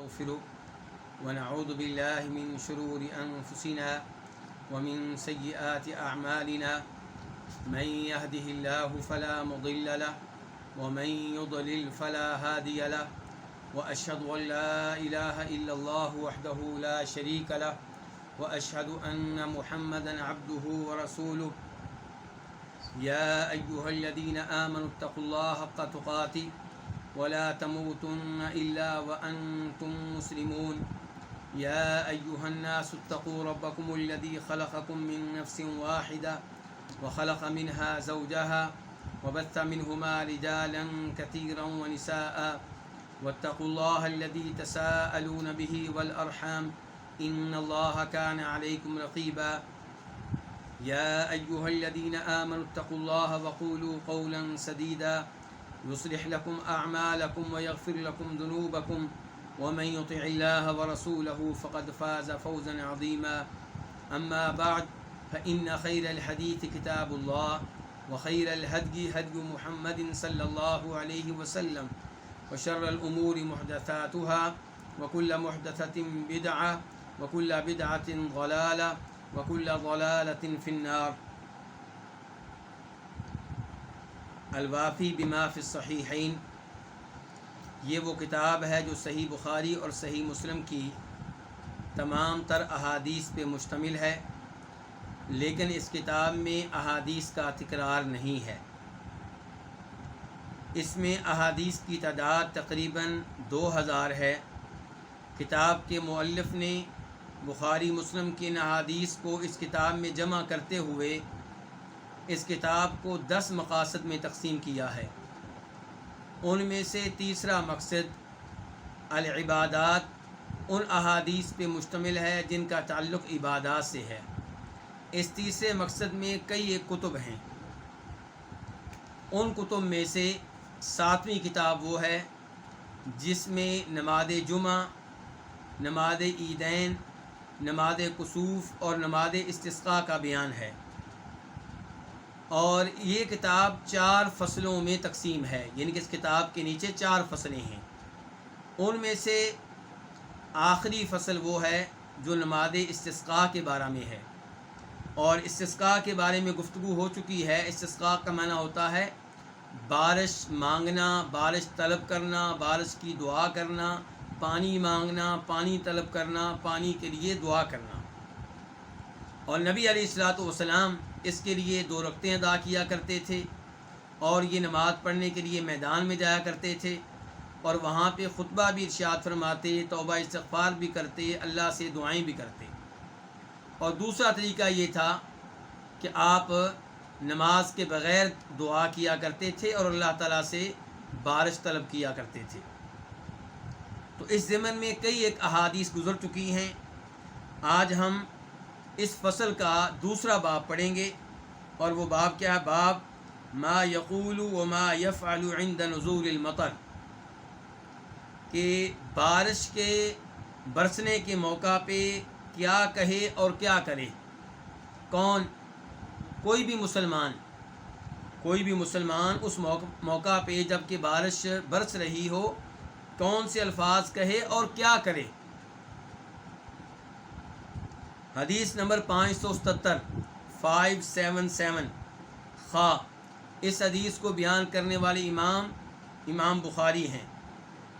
ونستغفره ونعوذ بالله من شرور أنفسنا ومن سيئات أعمالنا من يهده الله فلا مضل له ومن يضلل فلا هادي له وأشهد أن لا إله إلا الله وحده لا شريك له وأشهد أن محمدا عبده ورسوله يا أيها الذين آمنوا اتقوا الله حق تقاته ولا تموتن إلا وأنتم مسلمون يا أيها الناس اتقوا ربكم الذي خلقكم من نفس واحدة وخلق منها زوجها وبث منهما رجالا كثيرا ونساء واتقوا الله الذي تساءلون به والأرحام إن الله كان عليكم رقيبا يا أيها الذين آمنوا اتقوا الله وقولوا قولا سديدا يصلح لكم أعمالكم ويغفر لكم ذنوبكم ومن يطع الله ورسوله فقد فاز فوزا عظيما أما بعد فإن خير الحديث كتاب الله وخير الهدي هدي محمد صلى الله عليه وسلم وشر الأمور محدثاتها وكل محدثة بدعة وكل بدعة ضلالة وكل ضلالة في النار. الوافی بما فی الصحیحین، یہ وہ کتاب ہے جو صحیح بخاری اور صحیح مسلم کی تمام تر احادیث پہ مشتمل ہے، لیکن اس کتاب میں احادیث کا تکرار نہیں ہے۔ اس میں احادیث کی تعداد تقریباً 2000 ہے۔ کتاب کے مؤلف نے بخاری مسلم کی ان احادیث کو اس کتاب میں جمع کرتے ہوئے اس کتاب کو 10 مقاصد میں تقسیم کیا ہے۔ ان میں سے تیسرا مقصد العبادات، ان احادیث پہ مشتمل ہے جن کا تعلق عبادات سے ہے۔ اس تیسرے مقصد میں کئی ایک کتب ہیں۔ ان کتب میں سے 7ویں کتاب وہ ہے جس میں نماز جمعہ، نماز عیدین، نماز کسوف اور نماز استسقاء کا بیان ہے، اور یہ کتاب 4 فصلوں میں تقسیم ہے، یعنی کہ اس کتاب کے نیچے 4 فصلیں ہیں۔ ان میں سے آخری فصل وہ ہے جو نماز استسقاء کے بارے میں ہے، اور استسقاء کے بارے میں گفتگو ہو چکی ہے۔ استسقاء کا معنی ہوتا ہے بارش مانگنا، بارش طلب کرنا، بارش کی دعا کرنا، پانی مانگنا، پانی طلب کرنا، پانی کے لیے دعا کرنا۔ اور نبی علیہ الصلوۃ والسلام اس کے لیے 2 رکعتیں ادا کیا کرتے تھے، اور یہ نماز پڑھنے کے لیے میدان میں جایا کرتے تھے، اور وہاں پہ خطبہ بھی ارشاد فرماتے، توبہ استغفار بھی کرتے، اللہ سے دعائیں بھی کرتے۔ اور دوسرا طریقہ یہ تھا کہ آپ نماز کے بغیر دعا کیا کرتے تھے اور اللہ تعالیٰ سے بارش طلب کیا کرتے تھے۔ تو اس ضمن میں کئی ایک احادیث گزر چکی ہیں۔ آج ہم اس فصل کا دوسرا باب پڑھیں گے، اور وہ باب کیا ہے؟ باب ما یقول وما یفعل عند نزول المطر، کہ بارش کے برسنے کے موقع پہ کیا کہے اور کیا کرے۔ کون؟ کوئی بھی مسلمان اس موقع پہ جب کہ بارش برس رہی ہو کون سے الفاظ کہے اور کیا کرے۔ حدیث نمبر 577 خا، اس حدیث کو بیان کرنے والے امام بخاری ہیں۔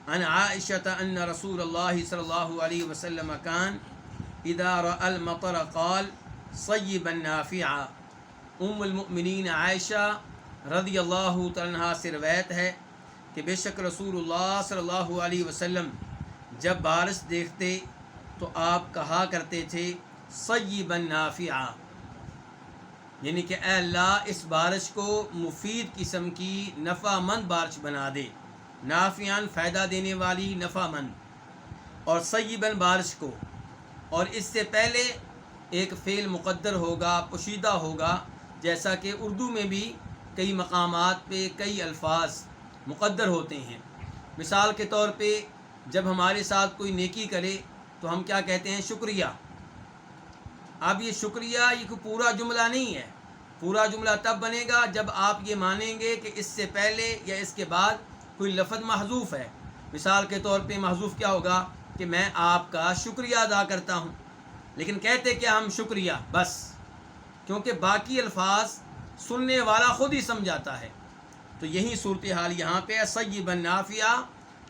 عن عائشہ ان رسول اللہ صلی اللہ علیہ وسلم کان اذا رأى المطر قال صیبا نافعا۔ ام المؤمنین عائشہ رضی اللہ تعالیٰ عنہا سے روایت ہے کہ بے شک رسول اللہ صلی اللہ علیہ وسلم جب بارش دیکھتے تو آپ کہا کرتے تھے صیبا نافعا، یعنی کہ اے اللہ اس بارش کو مفید قسم کی نفع مند بارش بنا دے۔ نافعاً فائدہ دینے والی، نفع مند، اور صیباً بارش کو، اور اس سے پہلے ایک فعل مقدر ہوگا، پوشیدہ ہوگا، جیسا کہ اردو میں بھی کئی مقامات پہ کئی الفاظ مقدر ہوتے ہیں۔ مثال کے طور پہ جب ہمارے ساتھ کوئی نیکی کرے تو ہم کیا کہتے ہیں؟ شکریہ۔ اب یہ شکریہ یہ کوئی پورا جملہ نہیں ہے، پورا جملہ تب بنے گا جب آپ یہ مانیں گے کہ اس سے پہلے یا اس کے بعد کوئی لفظ محذوف ہے۔ مثال کے طور پہ محذوف کیا ہوگا؟ کہ میں آپ کا شکریہ ادا کرتا ہوں، لیکن کہتے کہ ہم شکریہ بس، کیونکہ باقی الفاظ سننے والا خود ہی سمجھاتا ہے۔ تو یہی صورتحال یہاں پہ ہے، صیبا نافعہ،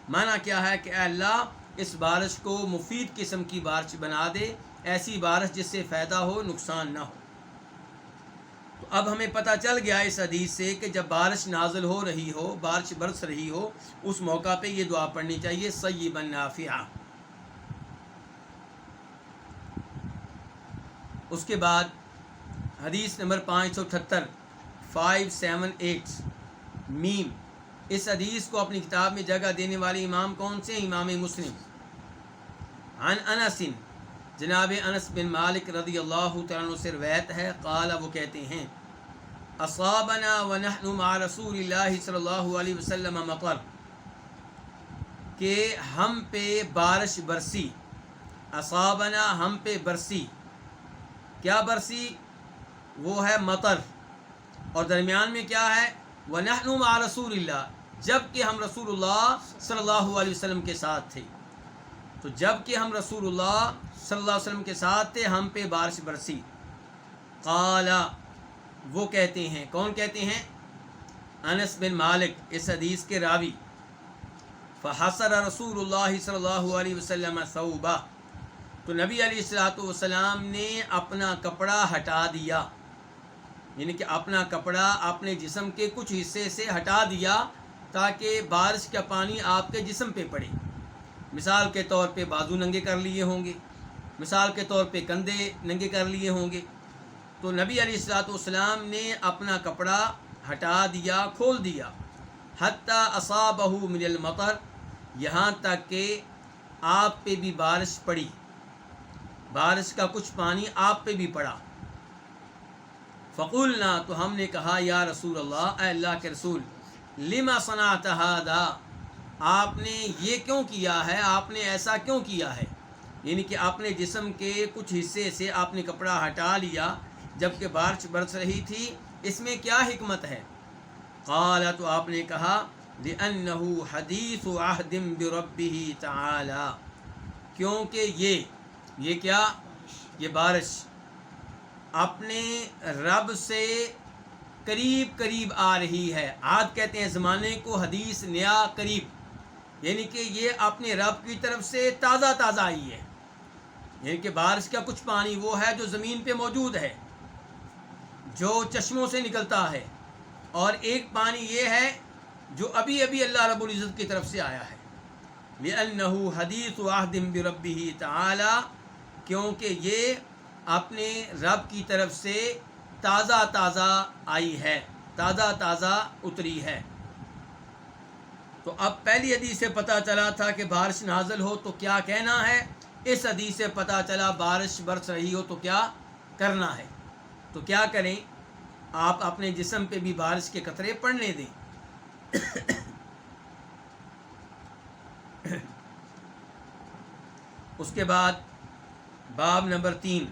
معنی کیا ہے کہ اے اللہ اس بارش کو مفید قسم کی بارش بنا دے، ایسی بارش جس سے فائدہ ہو، نقصان نہ ہو۔ تو اب ہمیں پتہ چل گیا اس حدیث سے کہ جب بارش نازل ہو رہی ہو، بارش برس رہی ہو، اس موقع پہ یہ دعا پڑھنی چاہیے، صیبا نافعہ۔ اس کے بعد حدیث نمبر 578 578 میم، اس حدیث کو اپنی کتاب میں جگہ دینے والے امام کون سے ہیں؟ امام مسلم۔ عن انس، جناب انس بن مالک رضی اللہ تعالیٰ عنہ سے روایت ہے، قال، وہ کہتے ہیں، اصابنا ونحن مع رسول اللہ صلی اللہ علیہ وسلم مطر، کہ ہم پہ بارش برسی، اصابنا ہم پہ برسی، کیا برسی؟ وہ ہے مطر، اور درمیان میں کیا ہے؟ وَنَحْنُ مَعَ رَسُولِ اللَّهِ، جب کہ ہم رسول اللہ صلی اللہ علیہ وسلم کے ساتھ تھے۔ تو جب کہ ہم رسول اللہ صلی اللہ علیہ وسلم کے ساتھ تھے، ہم پہ بارش برسی۔ قال، وہ کہتے ہیں، کون کہتے ہیں؟ انس بن مالک، اس حدیث کے راوی۔ فحصر رسول اللہ صلی اللہ علیہ وسلم ثوبہ، تو نبی علیہ الصلوۃ والسلام نے اپنا کپڑا ہٹا دیا، یعنی کہ اپنا کپڑا اپنے جسم کے کچھ حصے سے ہٹا دیا تاکہ بارش کا پانی آپ کے جسم پہ پڑے۔ مثال کے طور پہ بازو ننگے کر لیے ہوں گے، مثال کے طور پہ کندھے ننگے کر لیے ہوں گے، تو نبی علیہ الصلوۃ والسلام نے اپنا کپڑا ہٹا دیا، کھول دیا، حتی اصابہ من المطر، یہاں تک کہ آپ پہ بھی بارش پڑی، بارش کا کچھ پانی آپ پہ بھی پڑا۔ فقلنا، تو ہم نے کہا، یا رسول اللہ، اے اللہ کے رسول، لما صنعت ھذا، آپ نے یہ کیوں کیا ہے، آپ نے ایسا کیوں کیا ہے؟ یعنی کہ اپنے جسم کے کچھ حصے سے آپ نے کپڑا ہٹا لیا جب کہ بارش برس رہی تھی، اس میں کیا حکمت ہے؟ قال، تو آپ نے کہا، لأنه حدیث عہد بربہ تعالی، کیونکہ یہ کیا؟ یہ بارش اپنے رب سے قریب قریب آ رہی ہے۔ عہد کہتے ہیں زمانے کو، حدیث نیا، قریب، یعنی کہ یہ اپنے رب کی طرف سے تازہ تازہ آئی ہے۔ یعنی کہ بارش کا کچھ پانی وہ ہے جو زمین پہ موجود ہے، جو چشموں سے نکلتا ہے، اور ایک پانی یہ ہے جو ابھی ابھی اللہ رب العزت کی طرف سے آیا ہے۔ لِأَنَّهُ حَدِيثُ عَهْدٍ بِرَبِّهِ تَعَالَى، کیونکہ یہ اپنے رب کی طرف سے تازہ تازہ آئی ہے، تازہ تازہ اتری ہے۔ تو اب پہلی حدیث سے پتہ چلا تھا کہ بارش نازل ہو تو کیا کہنا ہے، اس حدیث سے پتہ چلا بارش برس رہی ہو تو کیا کرنا ہے۔ تو کیا کریں؟ آپ اپنے جسم پہ بھی بارش کے قطرے پڑنے دیں۔ اس کے بعد باب نمبر 3،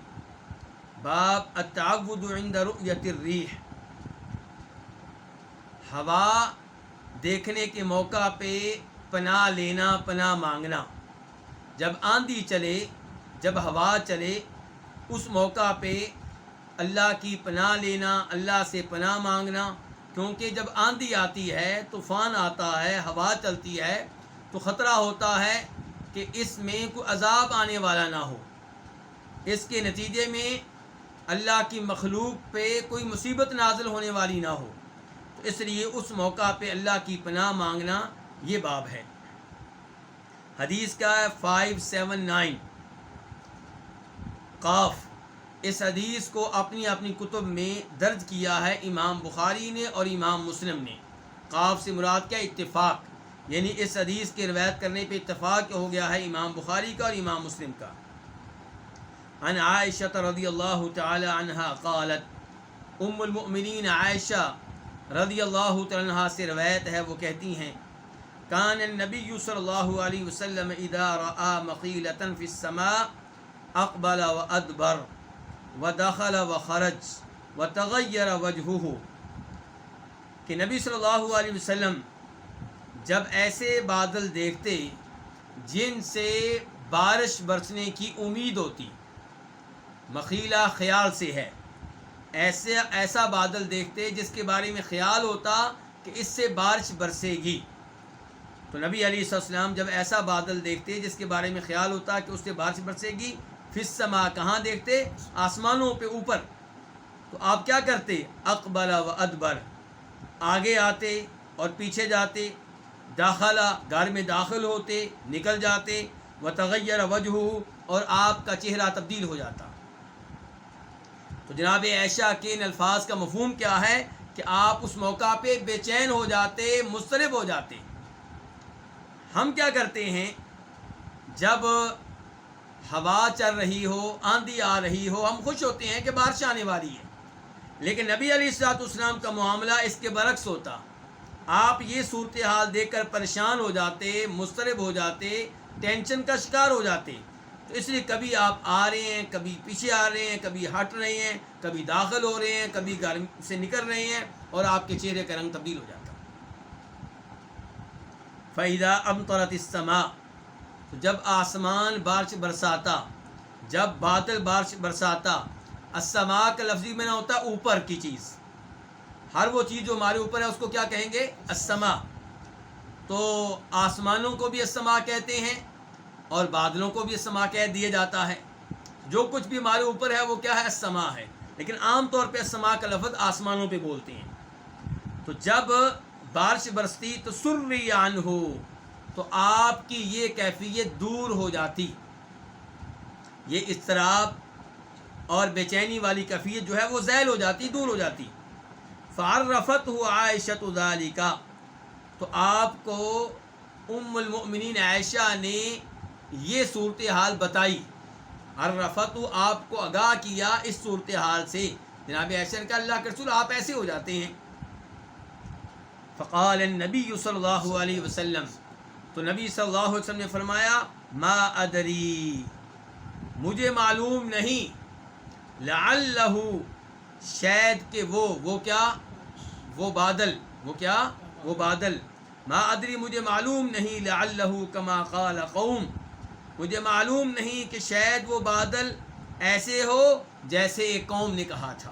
باب التعوذ عند رؤیت الریح، ہوا دیکھنے کے موقع پہ پناہ لینا، پناہ مانگنا۔ جب آندھی چلے، جب ہوا چلے، اس موقع پہ اللہ کی پناہ لینا، اللہ سے پناہ مانگنا، کیونکہ جب آندھی آتی ہے، طوفان آتا ہے، ہوا چلتی ہے، تو خطرہ ہوتا ہے کہ اس میں کوئی عذاب آنے والا نہ ہو، اس کے نتیجے میں اللہ کی مخلوق پہ کوئی مصیبت نازل ہونے والی نہ ہو، تو اس لیے اس موقع پہ اللہ کی پناہ مانگنا، یہ باب ہے۔ حدیث کا 579 قاف، اس حدیث کو اپنی اپنی کتب میں درج کیا ہے امام بخاری نے اور امام مسلم نے۔ قاف سے مراد کیا؟ اتفاق، یعنی اس حدیث کے روایت کرنے پہ اتفاق ہو گیا ہے امام بخاری کا اور امام مسلم کا۔ عن عائشہ رضی اللہ تعالی عنہا قالت، ام المؤمنین عائشہ رضی اللہ تعالی عنہا سے روایت ہے، وہ کہتی ہیں، کان النبی صلی اللہ علیہ وسلم اذا رأى مخیلۃ فی السماء اقبل وادبر ودخل وخرج وتغیر وجہہ، کہ نبی صلی اللہ علیہ وسلم جب ایسے بادل دیکھتے جن سے بارش برسنے کی امید ہوتی، مخیلہ خیال سے ہے، ایسا بادل دیکھتے جس کے بارے میں خیال ہوتا کہ اس سے بارش برسے گی. تو نبی علیہ السلام جب ایسا بادل دیکھتے جس کے بارے میں خیال ہوتا کہ اس سے بارش برسے گی، فی السماء کہاں دیکھتے؟ آسمانوں پہ اوپر. تو آپ کیا کرتے؟ اقبل و ادبر، آگے آتے اور پیچھے جاتے، داخلہ گھر میں داخل ہوتے، نکل جاتے، وتغیر وجہہ، اور آپ کا چہرہ تبدیل ہو جاتا. تو جناب عائشہ کے ان الفاظ کا مفہوم کیا ہے کہ آپ اس موقع پہ بے چین ہو جاتے، مضطرب ہو جاتے. ہم کیا کرتے ہیں جب ہوا چل رہی ہو، آندھی آ رہی ہو، ہم خوش ہوتے ہیں کہ بارش آنے والی ہے. لیکن نبی علیہ الصلوۃ والسلام کا معاملہ اس کے برعکس ہوتا. آپ یہ صورتحال دیکھ کر پریشان ہو جاتے، مضطرب ہو جاتے، ٹینشن کا شکار ہو جاتے. تو اس لیے کبھی آپ آ رہے ہیں، کبھی پیچھے آ رہے ہیں، کبھی ہٹ رہے ہیں، کبھی داخل ہو رہے ہیں، کبھی گھر سے نکل رہے ہیں، اور آپ کے چہرے کا رنگ تبدیل ہو جاتا. فَإِذَا أَمْطَرَتِ السَّمَاءُ، تو جب آسمان بارش برساتا، جب بادل بارش برساتا. السماء کا لفظی میں نہ ہوتا اوپر کی چیز، ہر وہ چیز جو ہمارے اوپر ہے اس کو کیا کہیں گے؟ السماء. تو آسمانوں کو بھی السماء کہتے ہیں اور بادلوں کو بھی السماء کہہ دیا جاتا ہے. جو کچھ بھی ہمارے اوپر ہے وہ کیا ہے؟ السماء ہے. لیکن عام طور پہ السماء کا لفظ آسمانوں پہ بولتے ہیں. تو جب بارش برستی تو سری عنہ، تو آپ کی یہ کیفیت دور ہو جاتی، یہ اضطراب اور بے چینی والی کیفیت جو ہے وہ زائل ہو جاتی، دور ہو جاتی. فعرفته عائشہ ذالک، تو آپ کو ام المؤمنین عائشہ نے یہ صورتحال بتائی. عرفت، آپ کو آگاہ کیا اس صورتحال سے. جناب عائشہ نے کہا اللہ کے رسول آپ ایسے ہو جاتے ہیں. فقال النبی صلی اللہ علیہ وسلم، تو نبی صلی اللہ علیہ وسلم نے فرمایا ما ادری، مجھے معلوم نہیں، لعلہ، شاید کہ وہ کیا، وہ بادل، وہ بادل، ما ادری مجھے معلوم نہیں، لعلہ کما قال قوم، مجھے معلوم نہیں کہ شاید وہ بادل ایسے ہو جیسے ایک قوم نے کہا تھا.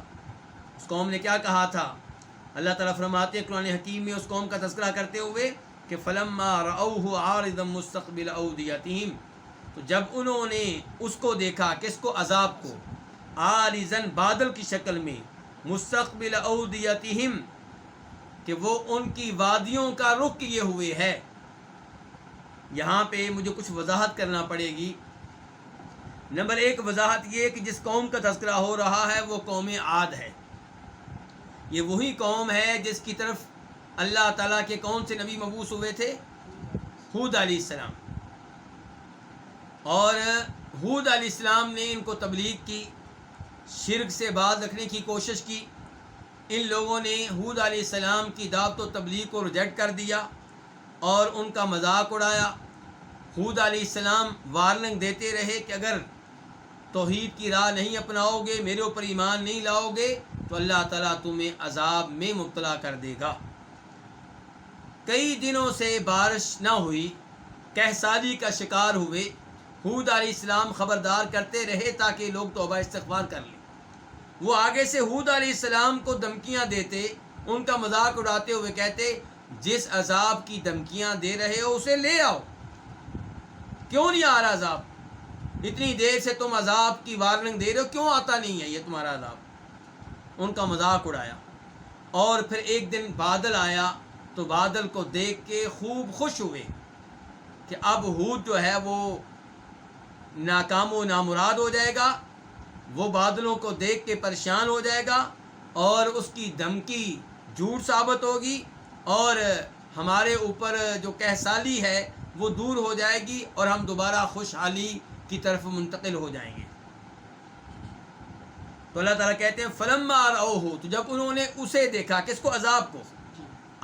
اس قوم نے کیا کہا تھا؟ اللہ تعالیٰ فرماتے ہیں قرآن حکیم میں اس قوم کا تذکرہ کرتے ہوئے کہ فلما رأوه عارضا مستقبل اودیتہم، تو جب انہوں نے اس کو دیکھا، کس کو؟ عذاب کو، عارضا بادل کی شکل میں، مستقبل اودیتہم، کہ وہ ان کی وادیوں کا رخ کیے ہوئے ہے. یہاں پہ مجھے کچھ وضاحت کرنا پڑے گی. نمبر ایک وضاحت یہ کہ جس قوم کا تذکرہ ہو رہا ہے وہ قوم عاد ہے. یہ وہی قوم ہے جس کی طرف اللہ تعالیٰ کے کون سے نبی مبعوث ہوئے تھے؟ ہود علیہ السلام. اور ہود علیہ السلام نے ان کو تبلیغ کی، شرک سے باز رکھنے کی کوشش کی. ان لوگوں نے ہود علیہ السلام کی دعوت و تبلیغ کو ریجیکٹ کر دیا اور ان کا مذاق اڑایا. ہود علیہ السلام وارننگ دیتے رہے کہ اگر توحید کی راہ نہیں اپناؤ گے، میرے اوپر ایمان نہیں لاؤ گے تو اللہ تعالیٰ تمہیں عذاب میں مبتلا کر دے گا. کئی دنوں سے بارش نہ ہوئی، کہسالی کا شکار ہوئے. ہود علیہ السلام خبردار کرتے رہے تاکہ لوگ توبہ استغفار کر لیں. وہ آگے سے ہود علیہ السلام کو دھمکیاں دیتے، ان کا مذاق اڑاتے ہوئے کہتے جس عذاب کی دھمکیاں دے رہے ہو اسے لے آؤ. کیوں نہیں آ رہا عذاب؟ اتنی دیر سے تم عذاب کی وارننگ دے رہے ہو، کیوں آتا نہیں ہے یہ تمہارا عذاب؟ ان کا مذاق اڑایا. اور پھر ایک دن بادل آیا تو بادل کو دیکھ کے خوب خوش ہوئے کہ اب ہود جو ہے وہ ناکام و نامراد ہو جائے گا، وہ بادلوں کو دیکھ کے پریشان ہو جائے گا اور اس کی دھمکی جھوٹ ثابت ہوگی اور ہمارے اوپر جو کہسالی ہے وہ دور ہو جائے گی اور ہم دوبارہ خوشحالی کی طرف منتقل ہو جائیں گے. تو اللہ تعالیٰ کہتے ہیں فلما رأوہ، تو جب انہوں نے اسے دیکھا، کس کو؟ عذاب کو،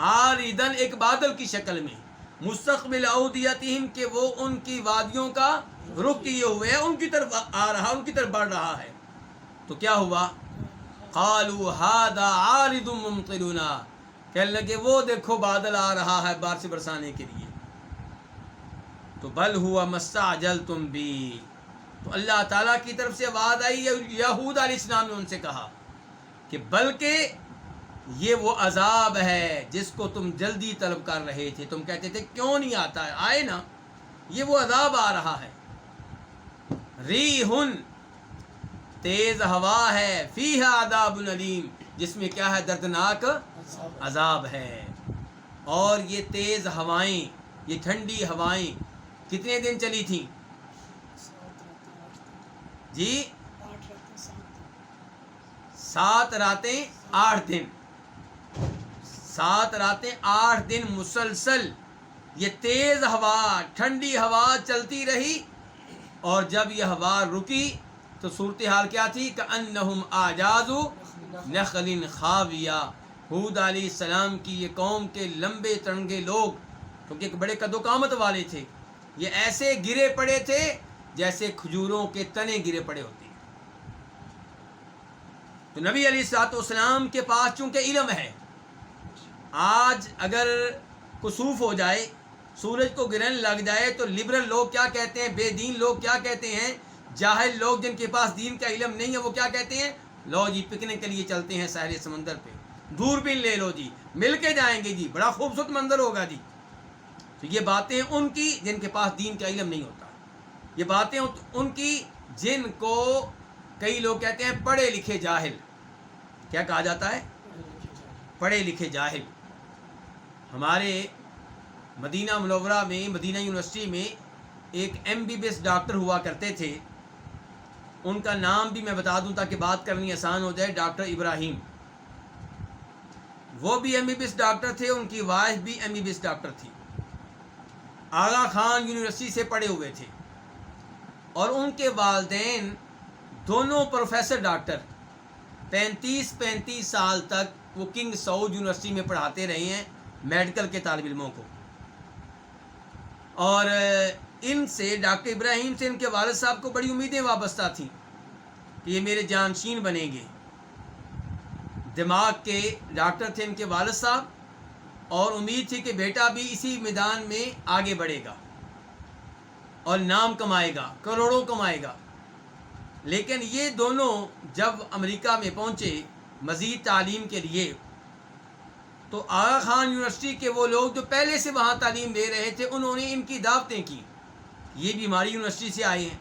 عارضاً ایک بادل کی شکل میں، مستقبل اودیتہم، کہ وہ ان کی وادیوں کا رخ کیے ہوئے ہے، ان کی طرف آ رہا، ان کی طرف بڑھ رہا ہے. تو کیا ہوا؟ قالوا ھذا عارض ممطرنا، کہنے لگے وہ دیکھو بادل آ رہا ہے بارش برسانے کے لیے. تو بل ہوا مستعجلتم بھی، تو اللہ تعالیٰ کی طرف سے آواز آئی، یہود علیہ السلام نے ان سے کہا کہ بلکہ یہ وہ عذاب ہے جس کو تم جلدی طلب کر رہے تھے، تم کہتے تھے کیوں نہیں آتا ہے، آئے نا، یہ وہ عذاب آ رہا ہے، ریحٌ تیز ہوا ہے، فیہا عذاب علیم جس میں کیا ہے، دردناک عذاب ہے۔ اور یہ تیز ہوائیں، یہ ٹھنڈی ہوائیں کتنے دن چلی تھیں؟ جی 7 راتیں 8 دن، 7 راتیں 8 دن مسلسل یہ تیز ہوا، ٹھنڈی ہوا چلتی رہی، اور جب یہ ہوا رکی تو صورتحال کیا تھی، کأنہم اعجاز نخل خاویہ، ہود علیہ السلام کی یہ قوم کے لمبے تڑنگے لوگ، کیونکہ ایک بڑے قد و قامت والے تھے، یہ ایسے گرے پڑے تھے جیسے کھجوروں کے تنے گرے پڑے ہوتے ہیں۔ تو نبی علیہ الصلوۃ والسلام کے پاس چونکہ علم ہے، آج اگر کسوف ہو جائے، سورج کو گرہن لگ جائے، تو لبرل لوگ کیا کہتے ہیں، بے دین لوگ کیا کہتے ہیں، جاہل لوگ جن کے پاس دین کا علم نہیں ہے، وہ کیا کہتے ہیں، لو جی پکنک کے لیے چلتے ہیں ساحل سمندر پہ، دوربین لے لو جی، مل کے جائیں گے جی، بڑا خوبصورت منظر ہوگا جی۔ تو یہ باتیں ان کی جن کے پاس دین کا علم نہیں ہوتا، یہ باتیں ان کی جن کو کئی لوگ کہتے ہیں پڑھے لکھے جاہل، کیا کہا جاتا ہے، پڑھے لکھے جاہل۔ ہمارے مدینہ منورہ میں، مدینہ یونیورسٹی میں ایک MBBS ڈاکٹر ہوا کرتے تھے، ان کا نام بھی میں بتا دوں تاکہ بات کرنی آسان ہو جائے، ڈاکٹر ابراہیم۔ وہ بھی MBBS ڈاکٹر تھے، ان کی وائف بھی MBBS ڈاکٹر تھی، آغا خان یونیورسٹی سے پڑھے ہوئے تھے، اور ان کے والدین دونوں پروفیسر ڈاکٹر 35 سال تک وہ کنگ سعود یونیورسٹی میں پڑھاتے رہے ہیں میڈیکل کے طالب علموں کو، اور ان سے ڈاکٹر ابراہیم سے ان کے والد صاحب کو بڑی امیدیں وابستہ تھیں کہ یہ میرے جانشین بنیں گے، دماغ کے ڈاکٹر تھے ان کے والد صاحب، اور امید تھی کہ بیٹا بھی اسی میدان میں آگے بڑھے گا اور نام کمائے گا، کروڑوں کمائے گا۔ لیکن یہ دونوں جب امریکہ میں پہنچے مزید تعلیم کے لیے، تو آغا خان یونیورسٹی کے وہ لوگ جو پہلے سے وہاں تعلیم دے رہے تھے، انہوں نے ان کی دعوتیں کی، یہ بھی ہماری یونیورسٹی سے آئے ہیں،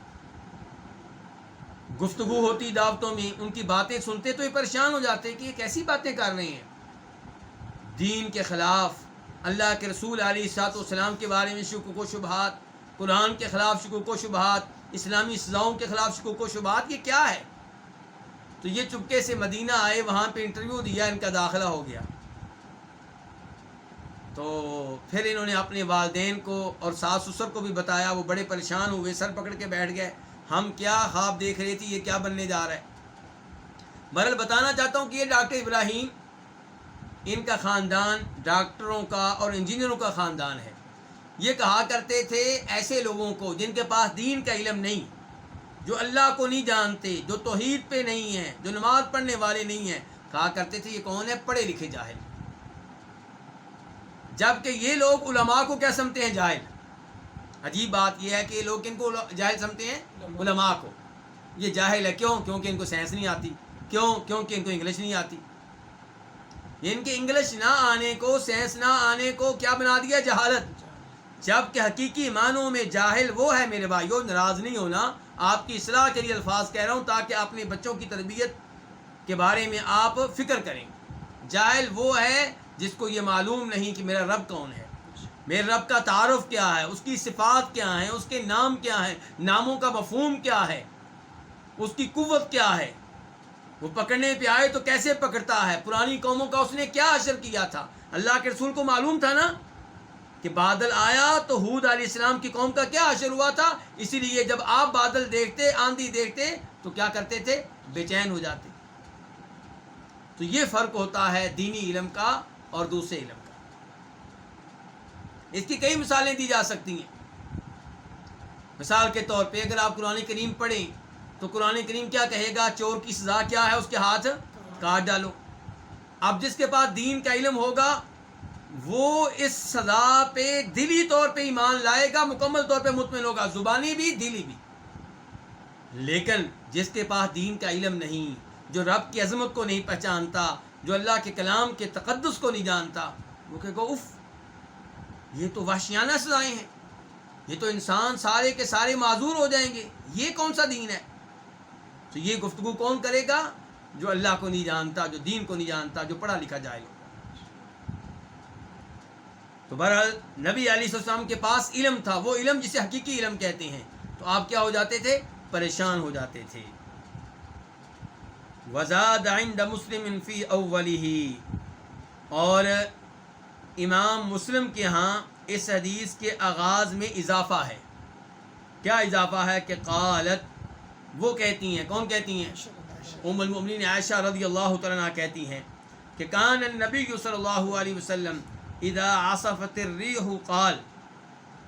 گفتگو ہوتی دعوتوں میں، ان کی باتیں سنتے تو یہ پریشان ہو جاتے کہ یہ کیسی باتیں کر رہے ہیں، دین کے خلاف، اللہ کے رسول علیہ الصلوۃ والسلام کے بارے میں شکوک و شبہات، قرآن کے خلاف شکوک و شبہات، اسلامی سزاؤں کے خلاف شکوک و شبہات، یہ کیا ہے؟ تو یہ چپکے سے مدینہ آئے، وہاں پہ انٹرویو دیا، ان کا داخلہ ہو گیا۔ تو پھر انہوں نے اپنے والدین کو اور ساس سسر کو بھی بتایا، وہ بڑے پریشان ہوئے، سر پکڑ کے بیٹھ گئے، ہم کیا خواب دیکھ رہے تھے، یہ کیا بننے جا رہا ہے۔ بہرحال بتانا چاہتا ہوں کہ یہ ڈاکٹر ابراہیم، ان کا خاندان ڈاکٹروں کا اور انجینئروں کا خاندان ہے۔ یہ کہا کرتے تھے ایسے لوگوں کو جن کے پاس دین کا علم نہیں، جو اللہ کو نہیں جانتے، جو توحید پہ نہیں ہیں، جو نماز پڑھنے والے نہیں ہیں، کہا کرتے تھے یہ کون ہے، پڑھے لکھے جاہل۔ جبکہ یہ لوگ علماء کو کیا سمجھتے ہیں، جاہل۔ عجیب بات یہ ہے کہ یہ لوگ ان کو جاہل سمجھتے ہیں، علماء کو۔ یہ جاہل ہے کیوں؟ کیونکہ ان کو سائنس نہیں آتی، کیونکہ ان کو انگلش نہیں آتی۔ ان کے انگلش نہ آنے کو، سائنس نہ آنے کو کیا بنا دیا، جہالت۔ جبکہ حقیقی معنوں میں جاہل وہ ہے، میرے بھائیوں، ناراض نہیں ہونا، آپ کی اصلاح کے لیے الفاظ کہہ رہا ہوں تاکہ اپنے بچوں کی تربیت کے بارے میں آپ فکر کریں۔ جاہل وہ ہے جس کو یہ معلوم نہیں کہ میرا رب کون ہے، میرے رب کا تعارف کیا ہے، اس کی صفات کیا ہیں، اس کے نام کیا ہیں، ناموں کا مفہوم کیا ہے، اس کی قوت کیا ہے، وہ پکڑنے پہ آئے تو کیسے پکڑتا ہے، پرانی قوموں کا اس نے کیا اشر کیا تھا۔ اللہ کے رسول کو معلوم تھا نا کہ بادل آیا تو ہود علیہ السلام کی قوم کا کیا اشر ہوا تھا، اسی لیے جب آپ بادل دیکھتے، آندھی دیکھتے تو کیا کرتے تھے، بے چین ہو جاتے۔ تو یہ فرق ہوتا ہے دینی علم کا اور دوسرے علم کا۔ اس کی کئی مثالیں دی جا سکتی ہیں۔ مثال کے طور پہ اگر آپ قرآن کریم پڑھیں تو قرآن کریم کیا کہے گا، چور کی سزا کیا ہے، اس کے ہاتھ کاٹ ڈالو۔ اب جس کے پاس دین کا علم ہوگا وہ اس سزا پہ دلی طور پہ ایمان لائے گا، مکمل طور پہ مطمئن ہوگا، زبانی بھی دلی بھی۔ لیکن جس کے پاس دین کا علم نہیں، جو رب کی عظمت کو نہیں پہچانتا، جو اللہ کے کلام کے تقدس کو نہیں جانتا، وہ کہے گا اف، یہ تو وحشیانہ سزائیں ہیں، یہ تو انسان سارے کے سارے معذور ہو جائیں گے، یہ کون سا دین ہے؟ تو یہ گفتگو کون کرے گا؟ جو اللہ کو نہیں جانتا، جو دین کو نہیں جانتا، جو پڑھا لکھا جاہل ہو۔ تو بہرحال نبی علیہ السلام کے پاس علم تھا، وہ علم جسے حقیقی علم کہتے ہیں، تو آپ کیا ہو جاتے تھے؟ پریشان ہو جاتے تھے۔ وزاد عند مسلم فی اولہ، اور امام مسلم کے ہاں اس حدیث کے آغاز میں اضافہ ہے۔ کیا اضافہ ہے؟ کہ قالت، وہ کہتی ہیں، کون کہتی ہیں؟ ام المؤمنین عائشہ رضی اللہ تعالیٰ عنہا کہتی ہیں کہ کان النبی صلی اللہ علیہ وسلم اذا عصفت الریح قال،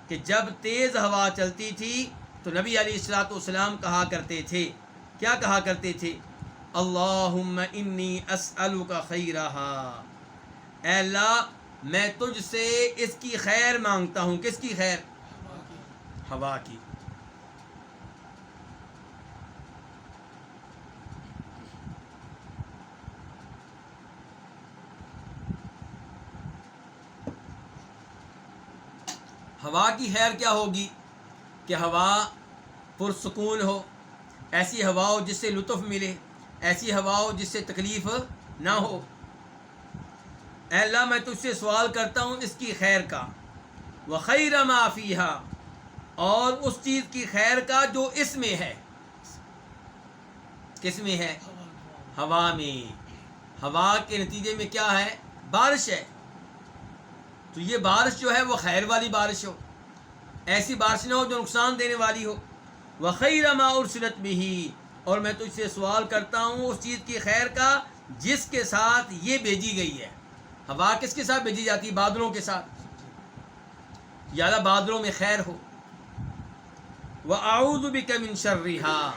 کہ جب تیز ہوا چلتی تھی تو نبی علیہ الصلوۃ والسلام کہا کرتے تھے، کیا کہا کرتے تھے؟ اللہم انی اسألک خیرہا، اے اللہ میں تجھ سے اس کی خیر مانگتا ہوں۔ کس کی خیر؟ ہوا کی۔ ہوا کی خیر کیا ہوگی؟ کہ ہوا پرسکون ہو، ایسی ہوا ہو جس سے لطف ملے، ایسی ہوا ہو جس سے تکلیف نہ ہو۔ اے اللہ میں تجھ سے سوال کرتا ہوں اس کی خیر کا، وخیر ما فیہا، اور اس چیز کی خیر کا جو اس میں ہے۔ کس میں ہے؟ ہوا میں۔ ہوا کے نتیجے میں کیا ہے؟ بارش ہے۔ تو یہ بارش جو ہے وہ خیر والی بارش ہو، ایسی بارش نہ ہو جو نقصان دینے والی ہو۔ وخیر ما ارسلت بہ، اور میں تجھ سے سوال کرتا ہوں اس چیز کی خیر کا جس کے ساتھ یہ بھیجی گئی ہے۔ ہوا کس کے ساتھ بھیجی جاتی ہے؟ بادلوں کے ساتھ۔ یا اللہ بادلوں میں خیر ہو۔ وَأَعُوذُ بِكَ مِن شَرِّهَا،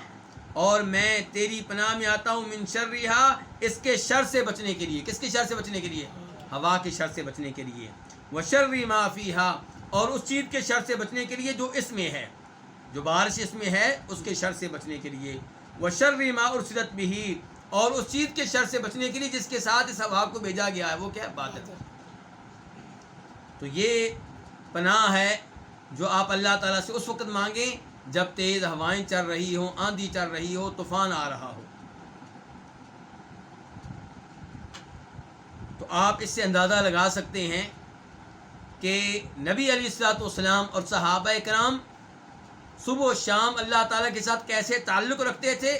اور میں تیری پناہ میں آتا ہوں، من شرِّهَا، اس کے شر سے بچنے کے لیے۔ کس کے شر سے بچنے کے لیے؟ ہوا کے شر سے بچنے کے لیے۔ وَشَرِّ مَا فِيهَا، اور اس چیز کے شر سے بچنے کے لیے جو اس میں ہے، جو بارش اس میں ہے اس کے شر سے بچنے کے لیے۔ وَشَرِّ مَا أُرْسِلَتْ بِهِ، اور اس چیز کے شر سے بچنے کے لیے جس کے ساتھ اس ہوا کو بھیجا گیا ہے، وہ کیا ہے؟ بادل۔ تو یہ پناہ ہے جو آپ اللہ تعالیٰ سے اس وقت مانگیں جب تیز ہوائیں چل رہی ہوں، آندھی چل رہی ہو، طوفان آ رہا ہو۔ تو آپ اس سے اندازہ لگا سکتے ہیں کہ نبی علیہ الصلوۃ والسلام اور صحابہ کرام صبح و شام اللہ تعالیٰ کے ساتھ کیسے تعلق رکھتے تھے،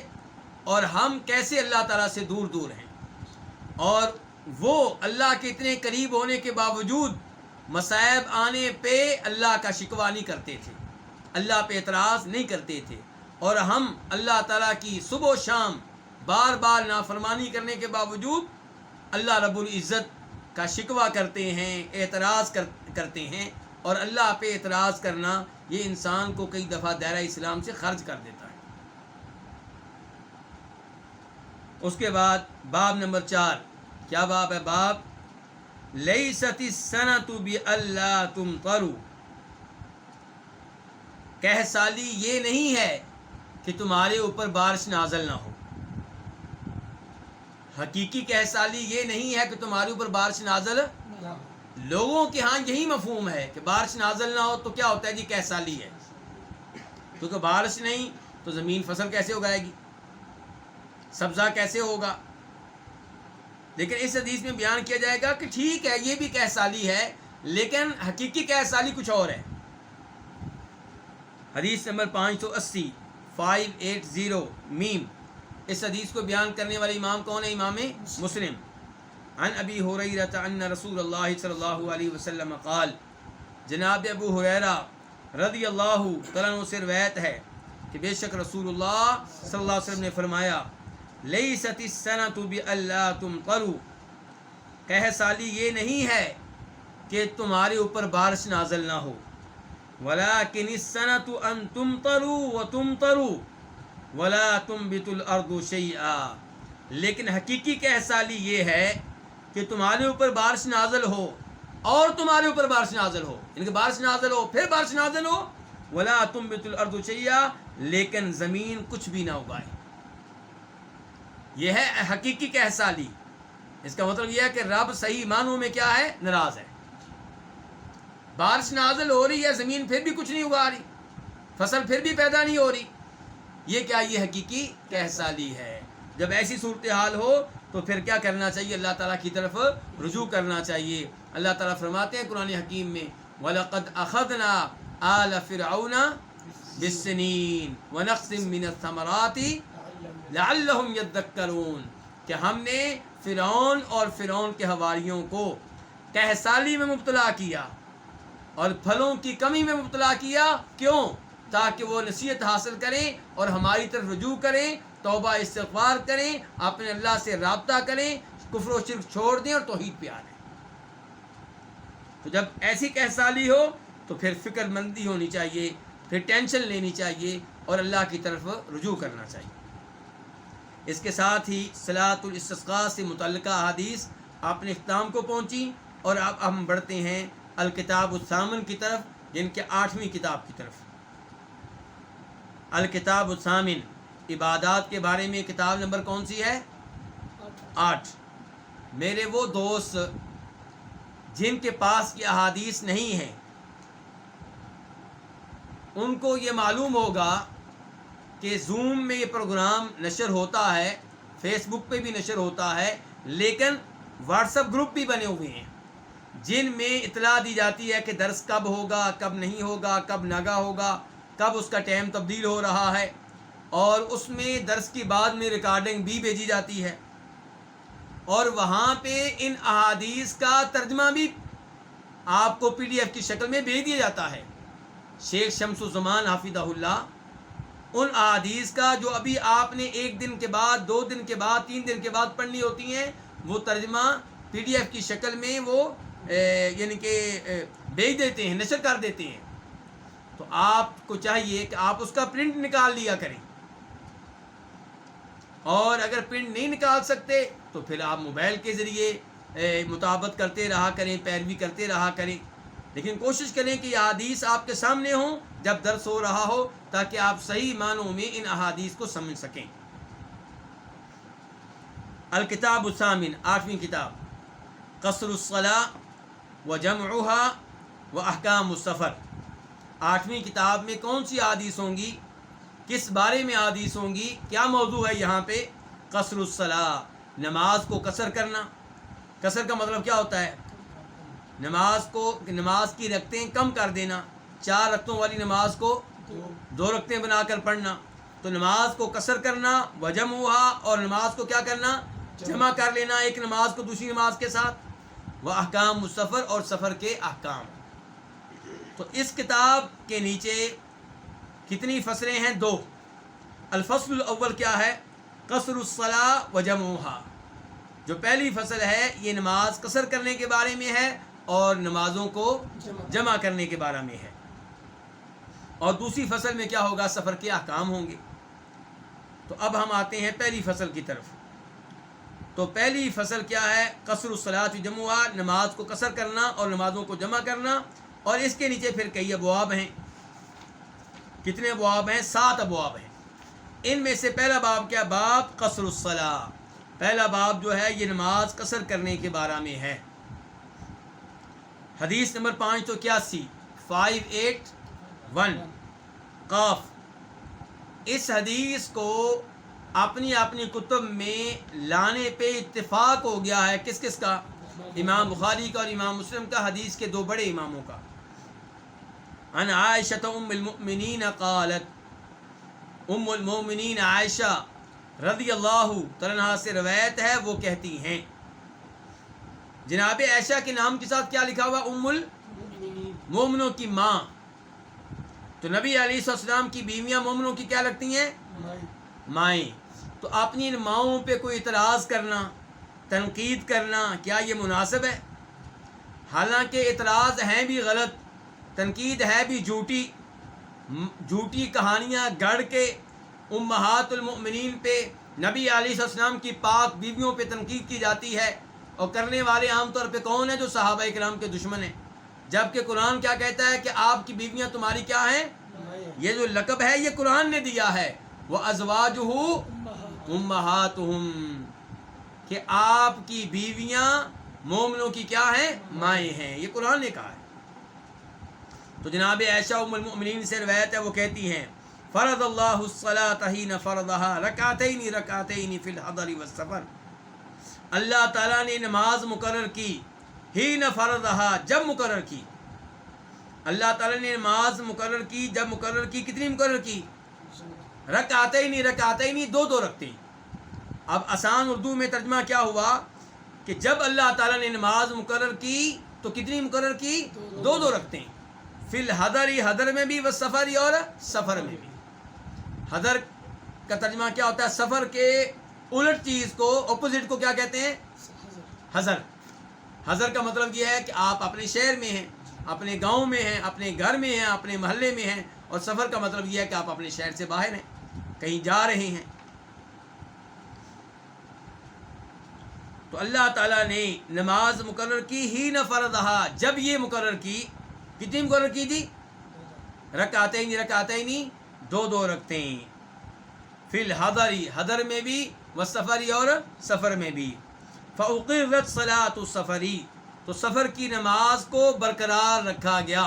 اور ہم کیسے اللہ تعالیٰ سے دور دور ہیں، اور وہ اللہ کے اتنے قریب ہونے کے باوجود مصائب آنے پہ اللہ کا شکوہ نہیں کرتے تھے، اللہ پہ اعتراض نہیں کرتے تھے، اور ہم اللہ تعالیٰ کی صبح و شام بار بار نافرمانی کرنے کے باوجود اللہ رب العزت کا شکوہ کرتے ہیں، اعتراض کرتے ہیں، اور اللہ پہ اعتراض کرنا یہ انسان کو کئی دفعہ دائرہ اسلام سے خارج کر دیتا ہے۔ اس کے بعد باب نمبر 4، کیا باب ہے؟ باب لیست السنۃ بألا تمطروا، کہہ سالی یہ نہیں ہے کہ تمہارے اوپر بارش نازل نہ ہو۔ حقیقی کہہ سالی یہ نہیں ہے کہ تمہارے اوپر بارش نازل، لوگوں کے ہاں یہی مفہوم ہے کہ بارش نازل نہ ہو تو کیا ہوتا ہے؟ جی کہہ سالی ہے، کیونکہ بارش نہیں تو زمین فصل کیسے اگائے گی، سبزہ کیسے ہوگا؟ لیکن اس حدیث میں بیان کیا جائے گا کہ ٹھیک ہے یہ بھی کہہ سالی ہے، لیکن حقیقی کہہ سالی کچھ اور ہے۔ حدیث نمبر 580 580 میم، اس حدیث کو بیان کرنے والے امام کون ہے؟ امام مسلم۔ عن ابی ہریرہ ان رسول اللہ صلی اللہ علیہ وسلم قال، جناب ابو ہریرہ رضی اللہ تعالیٰ عنہ سے روایت ہے کہ بے شک رسول اللہ صلی اللہ علیہ وسلم نے فرمایا، لیست السنۃ بألا تمطروا، کہہ سالی یہ نہیں ہے کہ تمہارے اوپر بارش نازل نہ ہو، ولکن السنۃ ان تمطروا وتمطروا ولا تنبت الارض شیئا، لیکن حقیقی کہہ سالی یہ ہے کہ تمہارے اوپر بارش نازل ہو، اور تمہارے اوپر بارش نازل ہو، ان کے بارش نازل ہو، پھر بارش نازل ہو، ولا تنبت الارض شیئا، لیکن زمین کچھ بھی نہ اگائے. یہ ہے حقیقی کہسالی. اس کا مطلب یہ ہے کہ رب صحیح معنوں میں کیا ہے؟ ناراض ہے. بارش نازل ہو رہی ہے، زمین پھر بھی کچھ نہیں اگا رہی، فصل پھر بھی پیدا نہیں ہو رہی. یہ کیا؟ یہ حقیقی کہسالی ہے. جب ایسی صورتحال ہو تو پھر کیا کرنا چاہیے؟ اللہ تعالیٰ کی طرف رجوع کرنا چاہیے. اللہ تعالیٰ فرماتے ہیں قرآن حکیم میں وَلَقَدْ أَخَذْنَا آلَ فِرْعَوْنَ بِالسِّنِينَ وَنَقْصٍ مِّنَ الثَّمَرَاتِ لَعَلَّهُمْ يَذَّكَّرُونَ، کہ ہم نے فرعون اور فرعون کے حواریوں کو کہسالی میں مبتلا کیا اور پھلوں کی کمی میں مبتلا کیا. کیوں؟ تاکہ وہ نصیحت حاصل کریں اور ہماری طرف رجوع کریں، توبہ استغفار کریں، اپنے اللہ سے رابطہ کریں، کفر و شرک چھوڑ دیں اور توحید پہ آ جائیں. تو جب ایسی کہسالی ہو تو پھر فکر مندی ہونی چاہیے، پھر ٹینشن لینی چاہیے اور اللہ کی طرف رجوع کرنا چاہیے. اس کے ساتھ ہی صلاۃ الاستسقاء سے متعلقہ احادیث اپنے اختتام کو پہنچی، اور اب ہم بڑھتے ہیں الکتاب الثامن کی طرف، جن کے 8ویں کتاب کی طرف. الکتاب الثامن، عبادات کے بارے میں کتاب نمبر کون سی ہے؟ 8. میرے وہ دوست جن کے پاس یہ احادیث نہیں ہیں، ان کو یہ معلوم ہوگا کہ زوم میں یہ پروگرام نشر ہوتا ہے، فیس بک پہ بھی نشر ہوتا ہے، لیکن واٹس ایپ گروپ بھی بنے ہوئے ہیں جن میں اطلاع دی جاتی ہے کہ درس کب ہوگا، کب نہیں ہوگا، کب نگا ہوگا، کب اس کا ٹائم تبدیل ہو رہا ہے، اور اس میں درس کی بعد میں ریکارڈنگ بھی بھیجی جاتی ہے، اور وہاں پہ ان احادیث کا ترجمہ بھی آپ کو PDF کی شکل میں بھیج دیا جاتا ہے. شیخ شمس الزمان حافظہ اللہ ان احادیث کا جو ابھی آپ نے 1 دن کے بعد، 2 دن کے بعد، 3 دن کے بعد پڑھنی ہوتی ہیں، وہ ترجمہ PDF کی شکل میں وہ یعنی کہ بھیج دیتے ہیں، نشر کر دیتے ہیں. تو آپ کو چاہیے کہ آپ اس کا پرنٹ نکال لیا کریں، اور اگر پرنٹ نہیں نکال سکتے تو پھر آپ موبائل کے ذریعے مطابقت کرتے رہا کریں، پیروی کرتے رہا کریں. لیکن کوشش کریں کہ یہ احادیث آپ کے سامنے ہوں جب درس ہو رہا ہو، تاکہ آپ صحیح معنوں میں ان احادیث کو سمجھ سکیں. الکتاب الثامن، 8ویں کتاب، قصر الصلاۃ وجمعها واحکام السفر. 8ویں کتاب میں کون سی احادیث ہوں گی، کس بارے میں احادیث ہوں گی، کیا موضوع ہے یہاں پہ؟ قصر الصلاۃ، نماز کو قصر کرنا. قصر کا مطلب کیا ہوتا ہے؟ نماز کی رکعتیں کم کر دینا. 4 رکعتوں والی نماز کو 2 رکعتیں بنا کر پڑھنا. تو نماز کو قصر کرنا، وجمعها، اور نماز کو کیا کرنا؟ جمع کر لینا ایک نماز کو دوسری نماز کے ساتھ. واحکام السفر، اور سفر کے احکام. تو اس کتاب کے نیچے کتنی فصلیں ہیں؟ 2. الفصل الاول کیا ہے؟ قصر الصلاۃ وجمعها. جو پہلی فصل ہے یہ نماز قصر کرنے کے بارے میں ہے اور نمازوں کو جمع کرنے کے بارے میں ہے. اور دوسری فصل میں کیا ہوگا؟ سفر کے احکام ہوں گے. تو اب ہم آتے ہیں پہلی فصل کی طرف. تو پہلی فصل کیا ہے؟ قصر الصلاۃ وجمعها، نماز کو قصر کرنا اور نمازوں کو جمع کرنا. اور اس کے نیچے پھر کئی ابواب ہیں. کتنے ابواب ہیں؟ 7 ابواب ہیں. ان میں سے پہلا باب کیا؟ باب قصر الصلاۃ. پہلا باب جو ہے یہ نماز قصر کرنے کے بارے میں ہے. حدیث نمبر 581 قاف. اس حدیث کو اپنی کتب میں لانے پہ اتفاق ہو گیا ہے. کس کس کا؟ امام بخاری کا اور امام مسلم کا، حدیث کے 2 بڑے اماموں کا. عن عائشہ ام المؤمنین قالت، ام المؤمنین عائشہ رضی اللہ تعالیٰ عنہا سے روایت ہے، وہ کہتی ہیں، جناب عائشہ کے نام کے ساتھ کیا لکھا ہوا؟ ام المومنوں کی ماں. تو نبی علیہ السلام کی بیویاں مومنوں کی کیا لگتی ہیں؟ مائیں. تو اپنی ان ماؤں پہ کوئی اعتراض کرنا، تنقید کرنا، کیا یہ مناسب ہے؟ حالانکہ اعتراض ہیں بھی غلط، تنقید ہے بھی جھوٹی کہانیاں گڑھ کے امہات المؤمنین پہ، نبی علیہ السلام کی پاک بیویوں پہ تنقید کی جاتی ہے، اور کرنے والے عام طور پہ کون ہیں؟ جو صحابہ کرام کے دشمن ہیں. جبکہ قرآن کیا کہتا ہے کہ آپ کی بیویاں تمہاری کیا ہیں؟ یہ جو لقب ہے یہ قرآن نے دیا ہے. وَأَزْوَاجُهُ أُمَّهَاتُهُمْ کہ آپ کی بیویاں مومنوں کی کیا ہیں؟ مائیں ہیں. یہ قرآن نے کہا ہے. تو جناب عائشہ ام المؤمنین سے روایت ہے، وہ کہتی ہیں فرض اللہ الصلاۃ حین فرضها رکعتین فی الحضر والسفر. اللہ تعالیٰ نے نماز مقرر کی، حین فرضها جب مقرر کی. اللہ تعالیٰ نے نماز مقرر کی جب مقرر کی. کتنی مقرر کی؟ رکعتین دو رکھتے ہیں. اب آسان اردو میں ترجمہ کیا ہوا کہ جب اللہ تعالیٰ نے نماز مقرر کی تو کتنی مقرر کی؟ دو رکھتے ہیں. فی الحضر حضر میں بھی، والسفر اور سفر میں بھی. حضر کا ترجمہ کیا ہوتا ہے؟ سفر کے الٹ چیز کو، اپوزٹ کو کیا کہتے ہیں؟ حضر. حضر کا مطلب یہ ہے کہ آپ اپنے شہر میں ہیں، اپنے گاؤں میں ہیں، اپنے گھر میں ہیں، اپنے محلے میں ہیں. اور سفر کا مطلب یہ ہے کہ آپ اپنے شہر سے باہر ہیں، کہیں جا رہے ہیں. تو اللہ تعالیٰ نے نماز مقرر کی حین فرضها جب یہ مقرر کی. کتنی مقرر کی تھی؟ رکعتین دو رکھتے ہیں. فی الحضر حضر میں بھی، والسفر اور سفر میں بھی. فأقرت صلاۃ السفر تو سفر کی نماز کو برقرار رکھا گیا.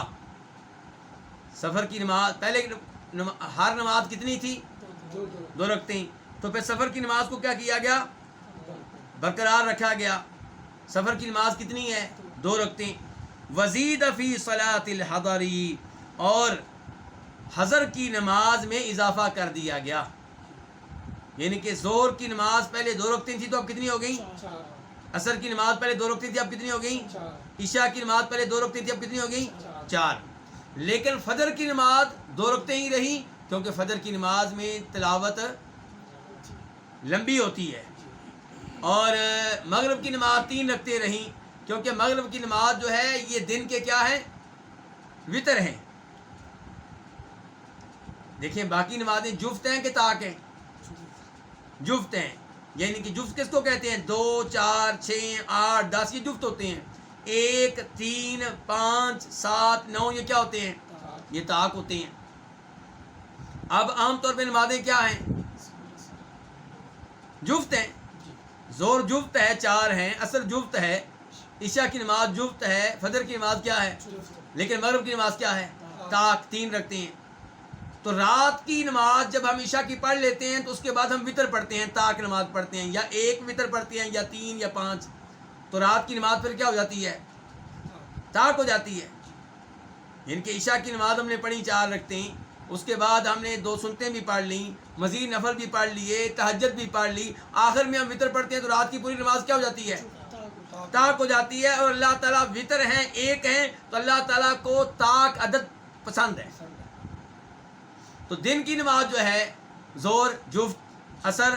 سفر کی نماز پہلے ہر نماز کتنی تھی؟ دو رکھتے ہیں. تو پھر سفر کی نماز کو کیا کیا گیا؟ برقرار رکھا گیا. سفر کی نماز کتنی ہے؟ دو رکھتے ہیں. وزید فی صلاۃ الحضر اور حضر کی نماز میں اضافہ کر دیا گیا. یعنی کہ ظہر کی نماز پہلے دو رکھتی تھی تو اب کتنی ہو گئی؟ عصر کی نماز پہلے دو رکھتی تھی اب کتنی ہو گئی؟ عشاء کی نماز پہلے دو رکھتی تھی اب کتنی ہو گئی؟ 4. لیکن فجر کی نماز دو رکھتے ہی رہی کیونکہ فجر کی نماز میں تلاوت لمبی ہوتی ہے. اور مغرب کی نماز 3 رکھتے رہیں کیونکہ مغرب کی نماز جو ہے یہ دن کے کیا ہیں؟ وطر ہیں. دیکھیں باقی نمازیں جفت ہیں کہ طاق ہیں؟ جفت ہیں. یعنی کہ جفت کس کو کہتے ہیں؟ 2 4 6 8 10 یہ جفت ہوتے ہیں. 1 3 5 7 9 یہ کیا ہوتے ہیں؟ یہ طاق ہوتے ہیں. اب عام طور پہ نمازیں کیا ہیں؟ جفت ہیں. زور جفت ہے 4 ہیں، عصر جفت ہے، عشاء کی نماز جفت ہے، فجر کی نماز کیا ہے؟ لیکن مغرب کی نماز کیا ہے؟ طاق 3 رکھتے ہیں. تو رات کی نماز جب ہم عشاء کی پڑھ لیتے ہیں تو اس کے بعد ہم وطر پڑھتے ہیں، طاق نماز پڑھتے ہیں، یا 1 وطر پڑھتے ہیں یا 3 یا 5. تو رات کی نماز پھر کیا ہو جاتی ہے؟ طاق ہو جاتی ہے. یعنی کہ عشاء کی نماز ہم نے پڑھی 4 رکھتے ہیں، اس کے بعد ہم نے 2 سنتیں بھی پڑھ لیں، مزید نفل بھی پڑھ لیے، تہجد بھی پڑھ لی، آخر میں ہم وطر پڑھتے ہیں تو رات کی پوری نماز کیا ہو جاتی ہے؟ طاق ہو جاتی ہے. اور اللہ تعالیٰ وطر ہیں، ایک ہیں، تو اللہ تعالیٰ کو طاق عدد پسند ہے. تو دن کی نماز جو ہے ظہر جفت، عصر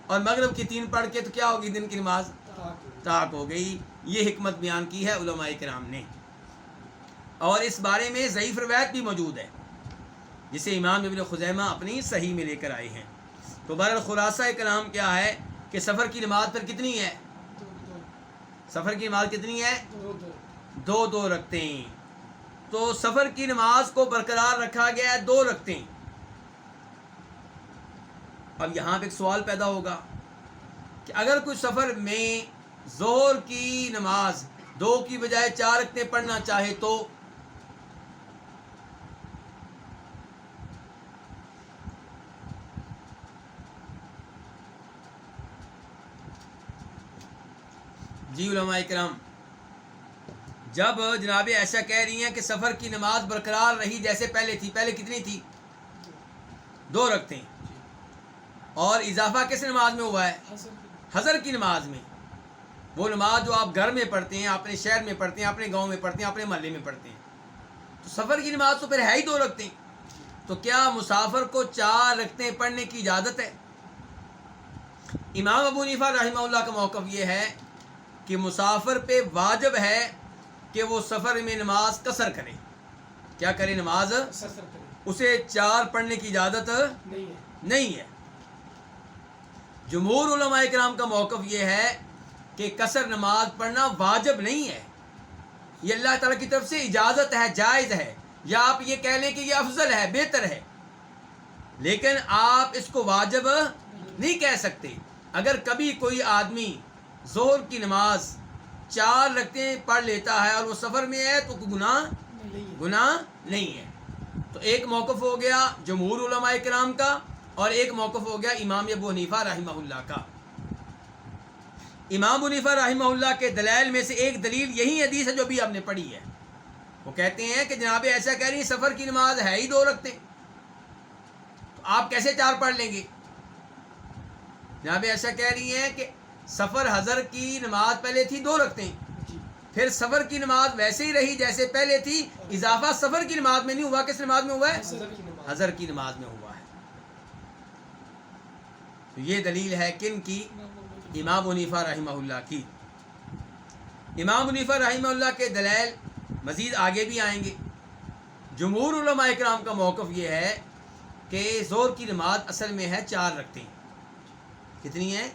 اور مغرب کی 3 پڑھ کے تو کیا ہوگی؟ دن کی نماز طاق ہو گئی. یہ حکمت بیان کی ہے علماء کرام نے. اور اس بارے میں ضعیف روایت بھی موجود ہے جسے امام ابن خزیمہ اپنی صحیح میں لے کر آئے ہیں. تو بہرحال خلاصہ کلام کیا ہے کہ سفر کی نماز پھر کتنی ہے؟ سفر کی نماز کتنی ہے؟ 2 رکھتے ہیں. تو سفر کی نماز کو برقرار رکھا گیا ہے 2 رکھتے ہیں. اب یہاں پہ ایک سوال پیدا ہوگا کہ اگر کوئی سفر میں ظہر کی نماز 2 کی بجائے 4 رکھتے پڑھنا چاہے تو جی علماء کرام، جب جناب ایسا کہہ رہی ہیں کہ سفر کی نماز برقرار رہی جیسے پہلے تھی، پہلے کتنی تھی؟ 2 رکھتے ہیں. اور اضافہ کس نماز میں ہوا ہے؟ حضر کی نماز میں. وہ نماز جو آپ گھر میں پڑھتے ہیں، اپنے شہر میں پڑھتے ہیں، اپنے گاؤں میں پڑھتے ہیں، اپنے محلے میں پڑھتے ہیں. تو سفر کی نماز تو پھر ہے ہی 2 رکھتے ہیں. تو کیا مسافر کو 4 رکھتے پڑھنے کی اجازت ہے؟ امام ابو حنیفہ رحمہ اللہ کا موقف یہ ہے کہ مسافر پہ واجب ہے کہ وہ سفر میں نماز قصر کرے. کیا کرے؟ نماز اسے 4 پڑھنے کی اجازت نہیں ہے. جمہور علماء کرام کا موقف یہ ہے کہ قصر نماز پڑھنا واجب نہیں ہے، یہ اللہ تعالیٰ کی طرف سے اجازت ہے، جائز ہے، یا آپ یہ کہہ لیں کہ یہ افضل ہے، بہتر ہے، لیکن آپ اس کو واجب نہیں کہہ سکتے۔ اگر کبھی کوئی آدمی ظہر کی نماز 4 رکعتیں پڑھ لیتا ہے اور وہ سفر میں ہے تو گناہ نہیں ہے۔ تو ایک موقف ہو گیا جمہور علماء کرام کا، اور ایک موقف ہو گیا امام ابو حنیفہ رحمہ اللہ کا۔ امام ابو حنیفہ رحمہ اللہ کے دلائل میں سے ایک دلیل یہی حدیث ہے جو بھی آپ نے پڑھی ہے۔ وہ کہتے ہیں کہ جناب ایسا کہہ رہی ہیں سفر کی نماز ہے ہی 2 رکعتیں، تو آپ کیسے 4 پڑھ لیں گے؟ جناب ایسا کہہ رہی ہیں کہ سفر حضر کی نماز پہلے تھی 2 رکعتیں، پھر سفر کی نماز ویسے ہی رہی جیسے پہلے تھی، اضافہ سفر کی نماز میں نہیں ہوا، کس نماز میں ہوا ہے؟ حضر کی نماز میں ہوا ہے۔ تو یہ دلیل ہے کن کی؟ امام ابو حنیفہ رحمہ اللہ کی۔ امام ابو حنیفہ رحمہ اللہ کے دلائل مزید آگے بھی آئیں گے۔ جمہور علماء اکرام کا موقف یہ ہے کہ ظہر کی نماز اصل میں ہے 4 رکعتیں۔ کتنی ہیں؟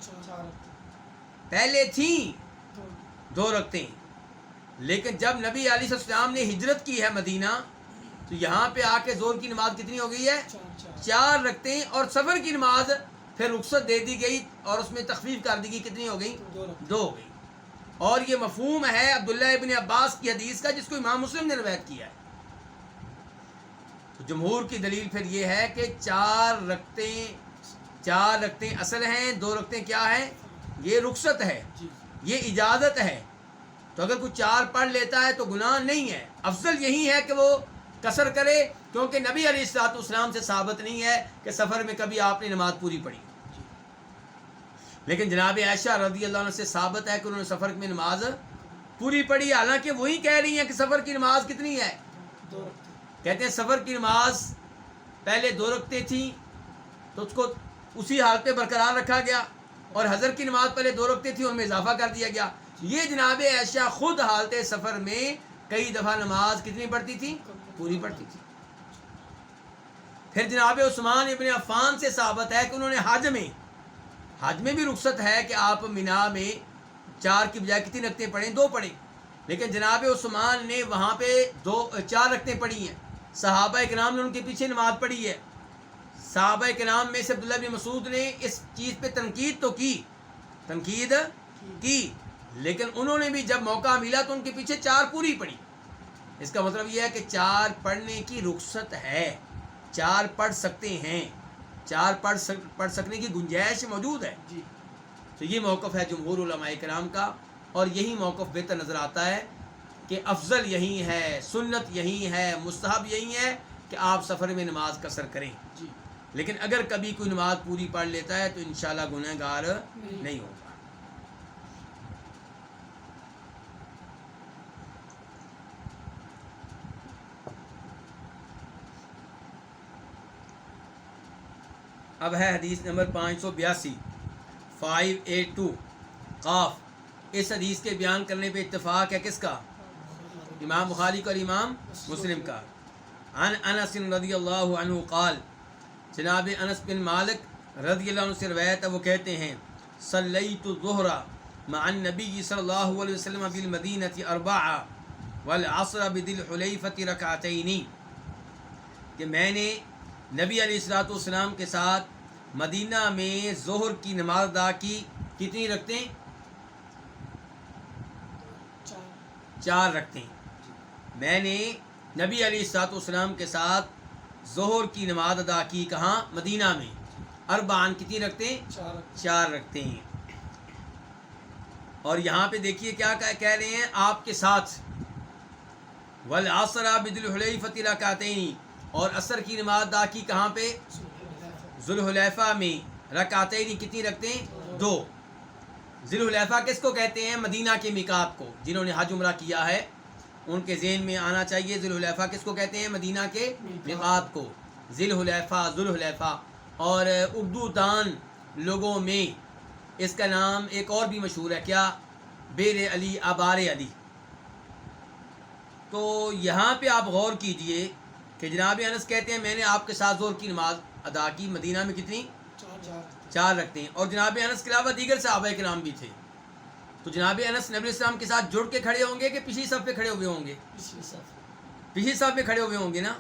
پہلے تھیں 2 رکعتیں، لیکن جب نبی علیہ السلام نے ہجرت کی ہے مدینہ تو یہاں پہ آ کے ظہر کی نماز کتنی ہو گئی ہے؟ 4 رکعتیں، اور سفر کی نماز پھر رخصت دے دی گئی اور اس میں تخفیف کر دی گئی، کتنی ہو گئی؟ 2 ہو گئی۔ اور یہ مفہوم ہے عبداللہ ابن عباس کی حدیث کا جس کو امام مسلم نے روایت کیا ہے۔ تو جمہور کی دلیل پھر یہ ہے کہ 4 رکعتیں اصل ہیں، 2 رکعتیں کیا ہیں؟ یہ رخصت ہے، یہ اجازت ہے۔ تو اگر کوئی 4 پڑھ لیتا ہے تو گناہ نہیں ہے، افضل یہی ہے کہ وہ قصر کرے، کیونکہ نبی علیہ الصلوۃ والسلام سے ثابت نہیں ہے کہ سفر میں کبھی آپ نے نماز پوری پڑھی، لیکن جناب عائشہ رضی اللہ عنہ سے ثابت ہے کہ انہوں نے سفر میں نماز پوری پڑھی، حالانکہ وہی کہہ رہی ہیں کہ سفر کی نماز کتنی ہے؟ 2 رکعتیں۔ کہتے ہیں سفر کی نماز پہلے 2 رکعتیں تھیں تو اس کو اسی حالت پہ برقرار رکھا گیا، اور حضر کی نماز پہلے 2 رکعتیں تھیں ان میں اضافہ کر دیا گیا۔ یہ جناب عائشہ خود حالت سفر میں کئی دفعہ نماز کتنی پڑھتی تھی؟ پوری پڑھتی تھی۔ پھر جناب عثمان ابن عفان سے ثابت ہے کہ انہوں نے حج میں بھی رخصت ہے کہ آپ مینا میں 4 کی بجائے کتنی رکعتیں پڑھیں؟ 2 پڑھیں، لیکن جناب عثمان نے وہاں پہ 4 رکعتیں پڑھی ہیں۔ صحابہ کرام نے ان کے پیچھے نماز پڑھی ہے۔ صحابہ کرام میں سے عبداللہ بن مسعود نے اس چیز پہ تنقید تو کی، لیکن انہوں نے بھی جب موقع ملا تو ان کے پیچھے 4 پوری پڑھی۔ اس کا مطلب یہ ہے کہ 4 پڑھنے کی رخصت ہے، 4 پڑھ سکتے ہیں، 4 پڑھ سکنے کی گنجائش موجود ہے۔ تو یہ موقف ہے جمہور علماء کرام کا، اور یہی موقف بہتر نظر آتا ہے کہ افضل یہی ہے، سنت یہی ہے، مستحب یہی ہے کہ آپ سفر میں نماز قصر کریں، لیکن اگر کبھی کوئی نماز پوری پڑھ لیتا ہے تو انشاءاللہ گنہگار نہیں ہوگا۔ اب ہے حدیث نمبر 582 قاف۔ اس حدیث کے بیان کرنے پہ اتفاق ہے کس کا؟ امام بخاری کا اور امام مسلم کا۔ عن انس رضی اللہ عنہ قال، جناب انس بن مالک رضی اللہ عنہ سے روایت ہے، وہ کہتے ہیں صلیت الظہر مع النبی صلی اللہ علیہ وسلم بالمدینہ 4 والعصر بذی الحلیفۃ رکعتین، کہ میں نے نبی علیہ الصلوۃ والسلام کے ساتھ مدینہ میں ظہر کی نماز ادا کی۔ کتنی رکعتیں؟ 4 رکعتیں۔ میں نے نبی علیہ الصلوۃ والسلام کے ساتھ ظہر کی نماز ادا کی، کہاں؟ مدینہ میں۔ اربعن کتنی رکعتیں؟ 4 رکعتیں۔ اور یہاں پہ دیکھیے کیا کہہ رہے ہیں آپ کے ساتھ، والعصر بذی الحلیفۃ رکعتین، اور عصر کی نماز ادا کی کہاں پہ؟ ذوالحلیفہ میں۔ رکعتین کتنی رکعتیں؟ 2۔ ذوالحلیفہ کس کو کہتے ہیں؟ مدینہ کے میقات کو۔ جنہوں نے حج عمرہ کیا ہے ان کے ذہن میں آنا چاہیے ذوالحلیفہ کس کو کہتے ہیں؟ مدینہ کے میقات کو، ذوالحلیفہ۔ اور اردو دان لوگوں میں اس کا نام ایک اور بھی مشہور ہے، کیا؟ بیر علی، آبار علی۔ تو یہاں پہ آپ غور کیجئے کہ جناب انس کہتے ہیں میں نے آپ کے ساتھ ظہر کی نماز ادا کی مدینہ میں، کتنی؟ 4 رکعتیں۔ اور جناب انس کے علاوہ دیگر صحابہ کرام بھی تھے، تو جناب انس نبی السلام کے ساتھ جڑ کے کھڑے ہوں گے کہ پچھلی صف پہ کھڑے ہوئے ہوں گے؟ پچھلی صف پہ کھڑے ہوئے ہوں گے نا.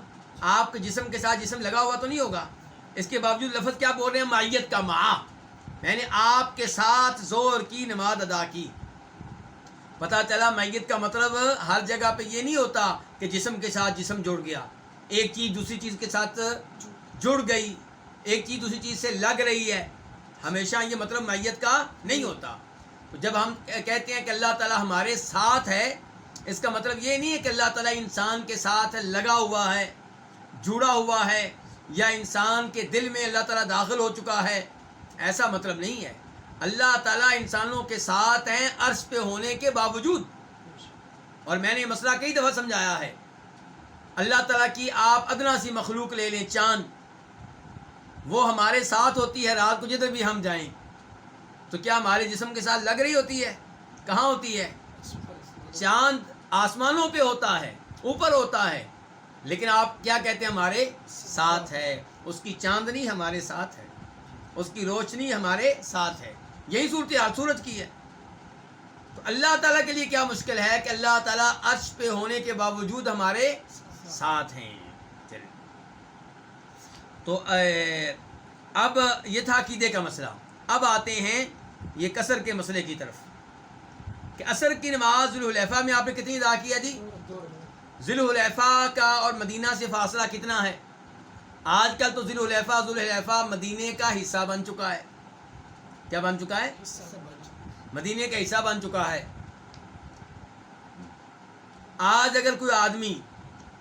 آپ کے جسم کے ساتھ جسم لگا ہوا تو نہیں ہوگا. اس کے باوجود لفظ کیا بول رہے ہیں؟ معیت کا مع. میں نے آپ کے ساتھ زور کی نماز ادا کی. پتہ چلا معیت کا مطلب ہر جگہ پہ یہ نہیں ہوتا کہ جسم کے ساتھ جسم جڑ گیا، ایک چیز دوسری چیز کے ساتھ جڑ گئی، ایک چیز دوسری چیز سے لگ رہی ہے. ہمیشہ یہ مطلب معیت کا نہیں ہوتا. تو جب ہم کہتے ہیں کہ اللہ تعالیٰ ہمارے ساتھ ہے، اس کا مطلب یہ نہیں ہے کہ اللہ تعالیٰ انسان کے ساتھ لگا ہوا ہے، جڑا ہوا ہے، یا انسان کے دل میں اللہ تعالیٰ داخل ہو چکا ہے. ایسا مطلب نہیں ہے. اللہ تعالیٰ انسانوں کے ساتھ ہیں عرش پہ ہونے کے باوجود. اور میں نے یہ مسئلہ کئی دفعہ سمجھایا ہے. اللہ تعالیٰ کی آپ ادنا سی مخلوق لے لیں، چاند، وہ ہمارے ساتھ ہوتی ہے رات کو جدھر بھی ہم جائیں. تو کیا ہمارے جسم کے ساتھ لگ رہی ہوتی ہے؟ کہاں ہوتی ہے؟ چاند آسمانوں پہ ہوتا ہے، اوپر ہوتا ہے، لیکن آپ کیا کہتے ہیں؟ ہمارے ساتھ ہے. اس کی چاندنی ہمارے ساتھ ہے، اس کی روشنی ہمارے ساتھ ہے. یہی صورتحال سورج کی ہے. تو اللہ تعالیٰ کے لیے کیا مشکل ہے کہ اللہ تعالیٰ عرش پہ ہونے کے باوجود ہمارے ساتھ ہیں. تو اب یہ تھا عقیدے کا مسئلہ. اب آتے ہیں یہ قصر کے مسئلے کی طرف کہ عصر کی نماز ذوالحلیفہ میں آپ نے کتنی ادا کیا جی؟ ذوالحلیفہ کا اور مدینہ سے فاصلہ کتنا ہے؟ آج کل تو ذوالحلیفہ مدینے کا حصہ بن چکا ہے. کیا بن چکا ہے؟ مدینے کا حصہ بن چکا ہے. آج اگر کوئی آدمی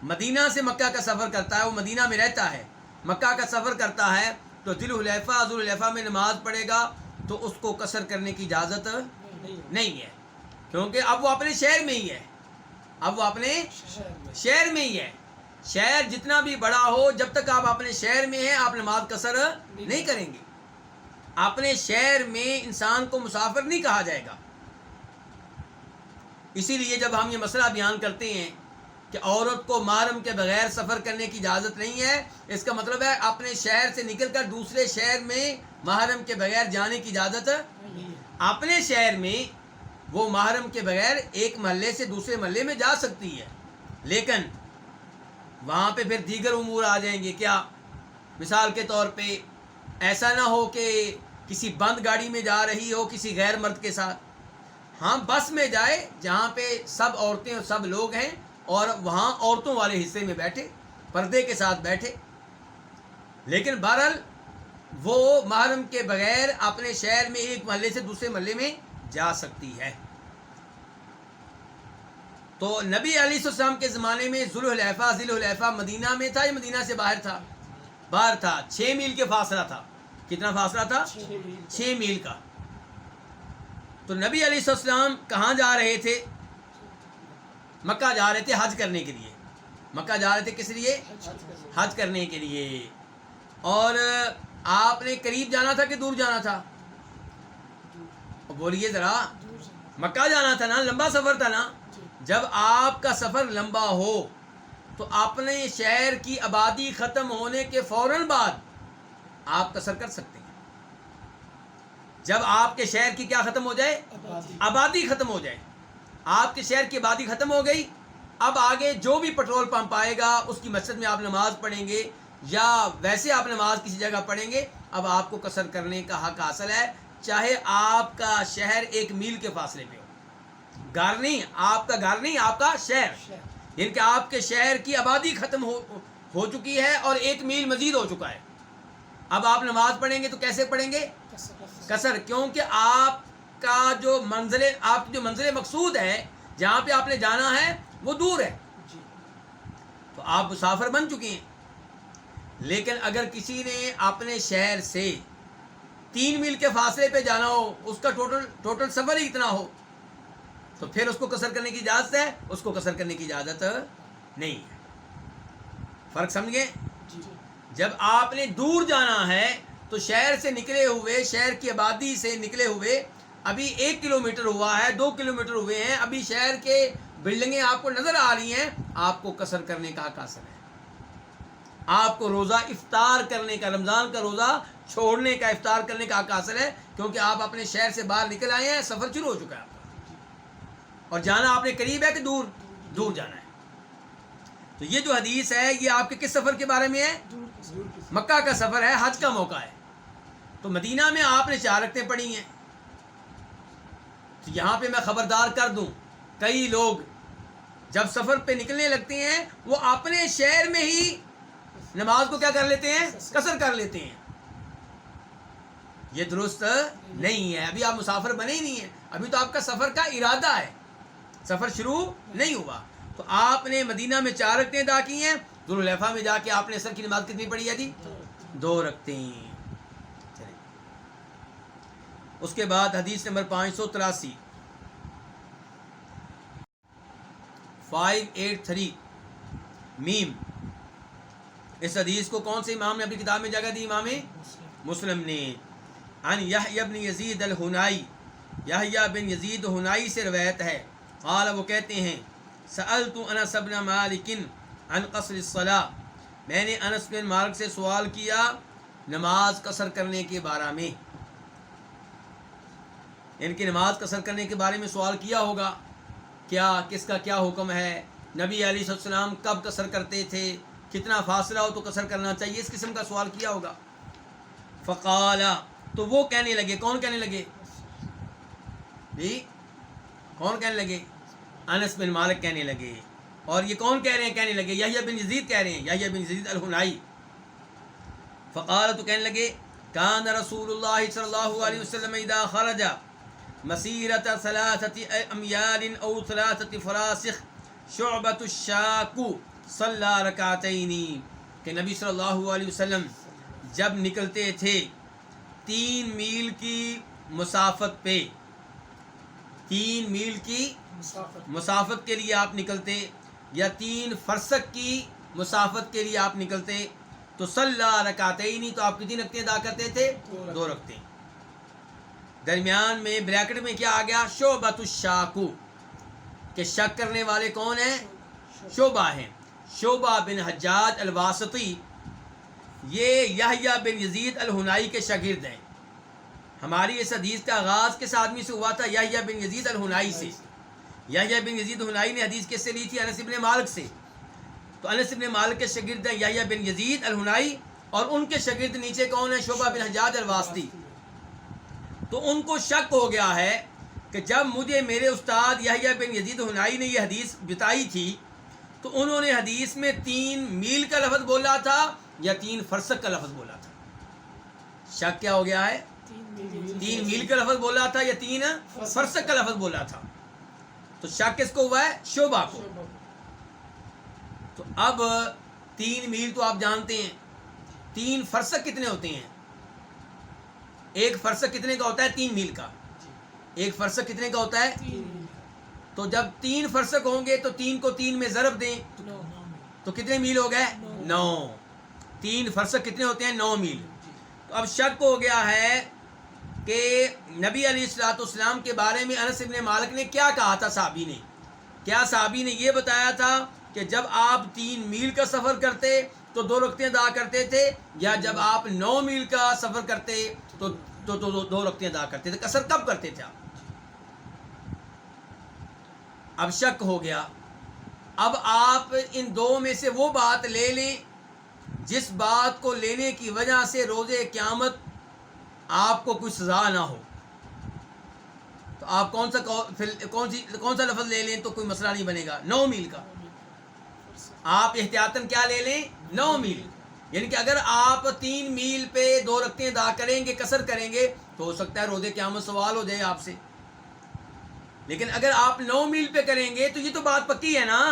مدینہ سے مکہ کا سفر کرتا ہے، وہ مدینہ میں رہتا ہے، مکہ کا سفر کرتا ہے، تو ذوالحلیفہ میں نماز پڑھے گا تو اس کو قصر کرنے کی اجازت نہیں ہے، کیونکہ اب وہ اپنے شہر میں ہی ہے. اب وہ اپنے شہر میں ہی ہے. شہر جتنا بھی بڑا ہو، جب تک آپ اپنے شہر میں ہیں آپ نماز قصر نہیں کریں گے. اپنے شہر میں انسان کو مسافر نہیں کہا جائے گا. اسی لیے جب ہم یہ مسئلہ بیان کرتے ہیں کہ عورت کو محرم کے بغیر سفر کرنے کی اجازت نہیں ہے، اس کا مطلب ہے اپنے شہر سے نکل کر دوسرے شہر میں محرم کے بغیر جانے کی اجازت. اپنے شہر میں وہ محرم کے بغیر ایک محلے سے دوسرے محلے میں جا سکتی ہے، لیکن وہاں پہ پھر دیگر امور آ جائیں گے. کیا؟ مثال کے طور پہ ایسا نہ ہو کہ کسی بند گاڑی میں جا رہی ہو کسی غیر مرد کے ساتھ. ہاں بس میں جائے جہاں پہ سب عورتیں اور سب لوگ ہیں، اور وہاں عورتوں والے حصے میں بیٹھے، پردے کے ساتھ بیٹھے، لیکن بہرحال وہ محرم کے بغیر اپنے شہر میں ایک محلے سے دوسرے محلے میں جا سکتی ہے. تو نبی علیہ السلام کے زمانے میں ذوالحلیفہ مدینہ میں تھا یا مدینہ سے باہر تھا؟ باہر تھا. 6 میل کے فاصلہ تھا. کتنا فاصلہ تھا؟ 6 میل کا. تو نبی علیہ السلام کہاں جا رہے تھے؟ مکہ جا رہے تھے حج کرنے کے لیے. مکہ جا رہے تھے کس لیے؟ حج کرنے کے لیے. اور آپ نے قریب جانا تھا کہ دور جانا تھا؟ بولیے ذرا. مکہ جانا تھا نا، لمبا سفر تھا نا. جب آپ کا سفر لمبا ہو تو اپنے شہر کی آبادی ختم ہونے کے فوراً بعد آپ قصر کر سکتے ہیں. جب آپ کے شہر کی کیا ختم ہو جائے؟ آبادی ختم ہو جائے. آپ کے شہر کی آبادی ختم ہو گئی. اب آگے جو بھی پیٹرول پمپ آئے گا اس کی مسجد میں آپ نماز پڑھیں گے، یا ویسے آپ نماز کسی جگہ پڑھیں گے. اب آپ کو قصر کرنے کا حق حاصل ہے، چاہے آپ کا شہر 1 میل کے فاصلے پہ ہو. گھر نہیں، آپ کا گھر نہیں، آپ کا شہر. یعنی کہ آپ کے شہر کی آبادی ختم ہو چکی ہے اور 1 میل مزید ہو چکا ہے. اب آپ نماز پڑھیں گے تو کیسے پڑھیں گے؟ قصر. کیونکہ آپ کی جو منزل مقصود ہے، جہاں پہ آپ نے جانا ہے، وہ دور ہے، تو آپ مسافر بن چکے ہیں. لیکن اگر کسی نے اپنے شہر سے 3 میل کے فاصلے پہ جانا ہو، اس کا ٹوٹل سفر ہی اتنا ہو، تو پھر اس کو قصر کرنے کی اجازت ہے، اس کو قصر کرنے کی اجازت نہیں ہے. فرق سمجھیں؟ جب آپ نے دور جانا ہے تو شہر سے نکلے ہوئے، شہر کی آبادی سے نکلے ہوئے ابھی 1 کلومیٹر ہوا ہے، 2 کلومیٹر ہوئے ہیں، ابھی شہر کے بلڈنگیں آپ کو نظر آ رہی ہیں، آپ کو قصر کرنے کا حق حاصل ہے. آپ کو روزہ افطار کرنے کا، رمضان کا روزہ چھوڑنے کا، افطار کرنے کا حق حاصل ہے، کیونکہ آپ اپنے شہر سے باہر نکل آئے ہیں، سفر شروع ہو چکا ہے آپ کا. اور جانا آپ نے قریب ہے کہ دور؟ دور جانا ہے. تو یہ جو حدیث ہے یہ آپ کے کس سفر کے بارے میں ہے؟ مکہ کا سفر ہے، حج کا موقع ہے. تو مدینہ میں آپ نے 4 رکعتیں پڑھی ہیں. تو یہاں پہ میں خبردار کر دوں، کئی لوگ جب سفر پہ نکلنے لگتے ہیں وہ اپنے شہر میں ہی نماز کو کیا کر لیتے ہیں؟ قصر کر لیتے ہیں. یہ درست نہیں ہے. ابھی آپ مسافر بنے ہی نہیں ہیں، ابھی تو آپ کا سفر کا ارادہ ہے، سفر شروع نہیں ہوا. تو آپ نے مدینہ میں 4 رکعتیں ادا کی ہیں، ذوالحلیفہ میں جا کے آپ نے عصر کی نماز کتنی پڑھی ہے جی؟ 2 رکعتیں. چلیں اس کے بعد حدیث نمبر 583 583 میم. اس حدیث کو کون سے امام نے اپنی کتاب میں جگہ دی؟ امام مسلم نے. عن یحییٰ بن یزید الہنائی، یحییٰ بن یزید ہنائی سے روایت ہے، قال وہ کہتے ہیں سألت انس بن مالک عن قصر الصلاۃ، میں نے انس بن مالک سے سوال کیا نماز قصر کرنے کے بارے میں. ان کی نماز قصر کرنے کے بارے میں سوال کیا ہوگا، کیا کس کا کیا حکم ہے، نبی علیہ السلام کب قصر کرتے تھے، کتنا فاصلہ ہو تو قصر کرنا چاہیے، اس قسم کا سوال کیا ہوگا. فقال، تو وہ کہنے لگے، کون کہنے لگے جی؟ کون کہنے لگے؟ انس بن مالک کہنے لگے. اور یہ کون کہہ رہے ہیں کہنے لگے؟ یحییٰ بن یزید کہہ رہے ہیں، یحییٰ بن یزید الہنائی. فقال، تو کہنے لگے کان رسول اللہ صلی اللہ علیہ وسلم اذا خرج مسیرۃ 3 امیال او 3 فراسخ شعبۃ الشاک صلی رکعتین، کہ نبی صلی اللہ علیہ وسلم جب نکلتے تھے 3 میل کی مسافت پہ، 3 میل کی مسافت کے لیے آپ نکلتے، یا 3 فرسخ کی مسافت کے لیے آپ نکلتے، تو صلی رکعتین، تو آپ کتنی رکعتیں ادا کرتے تھے؟ 2 رکعتیں. درمیان میں بریکٹ میں کیا آ گیا؟ شعبۃ الشاک، کہ شک کرنے والے کون ہیں؟ شعبہ ہیں. شعبہ بن حجاج الواسطی یہ یحییٰ بن یزید الہنائی کے شاگرد ہیں. ہماری اس حدیث کا آغاز کس آدمی سے ہوا تھا؟ یحییٰ بن یزید الہنائی سے. یحییٰ بن یزید الہنائی نے حدیث کس سے لی تھی؟ انس بن مالک سے. تو انس بن مالک کے شاگرد ہیں یحییٰ بن یزید الہنائی، اور ان کے شاگرد نیچے کون ہیں؟ شعبہ بن حجاج الواسطی. تو ان کو شک ہو گیا ہے کہ جب مجھے میرے استاد یحییٰ بن یزید الہنائی نے یہ حدیث بتائی تھی تو انہوں نے حدیث میں 3 میل کا لفظ بولا تھا یا 3 فرسخ کا لفظ بولا تھا. شک کیا ہو گیا ہے؟ 3 میل کا لفظ بولا تھا یا 3 فرسخ کا لفظ بولا تھا. تو شک کس کو ہوا ہے؟ شعبہ کو. تو اب 3 میل تو آپ جانتے ہیں، 3 فرسخ کتنے ہوتے ہیں؟ ایک فرسخ کتنے کا ہوتا ہے؟ 3 میل کا. ایک فرسخ کتنے کا ہوتا ہے؟ 3 میل. تو جب 3 فرسخ ہوں گے تو 3 کو 3 میں ضرب دیں تو کتنے میل ہو گئے؟ 9. 3 فرسخ کتنے ہوتے ہیں؟ 9 میل. تو اب شک ہو گیا ہے کہ نبی علیہ الصلوۃ والسلام کے بارے میں انس بن مالک نے کیا کہا تھا. صحابی نے کیا؟ صحابی نے یہ بتایا تھا کہ جب آپ 3 میل کا سفر کرتے تو 2 رکعتیں ادا کرتے تھے، یا جب آپ 9 میل کا سفر کرتے تو 2 رکعتیں ادا کرتے تھے. قصر کب کرتے تھے آپ؟ اب شک ہو گیا. اب آپ ان 2 میں سے وہ بات لے لیں جس بات کو لینے کی وجہ سے روز قیامت آپ کو کوئی سزا نہ ہو. تو آپ کون سا لفظ لے لیں تو کوئی مسئلہ نہیں بنے گا؟ 9 میل کا. آپ احتیاطاً کیا لے لیں؟ 9 میل. یعنی کہ اگر آپ 3 میل پہ 2 رکعتیں ادا کریں گے، قصر کریں گے، تو ہو سکتا ہے روز قیامت سوال ہو جائے آپ سے. لیکن اگر آپ 9 میل پہ کریں گے تو یہ تو بات پکی ہے نا.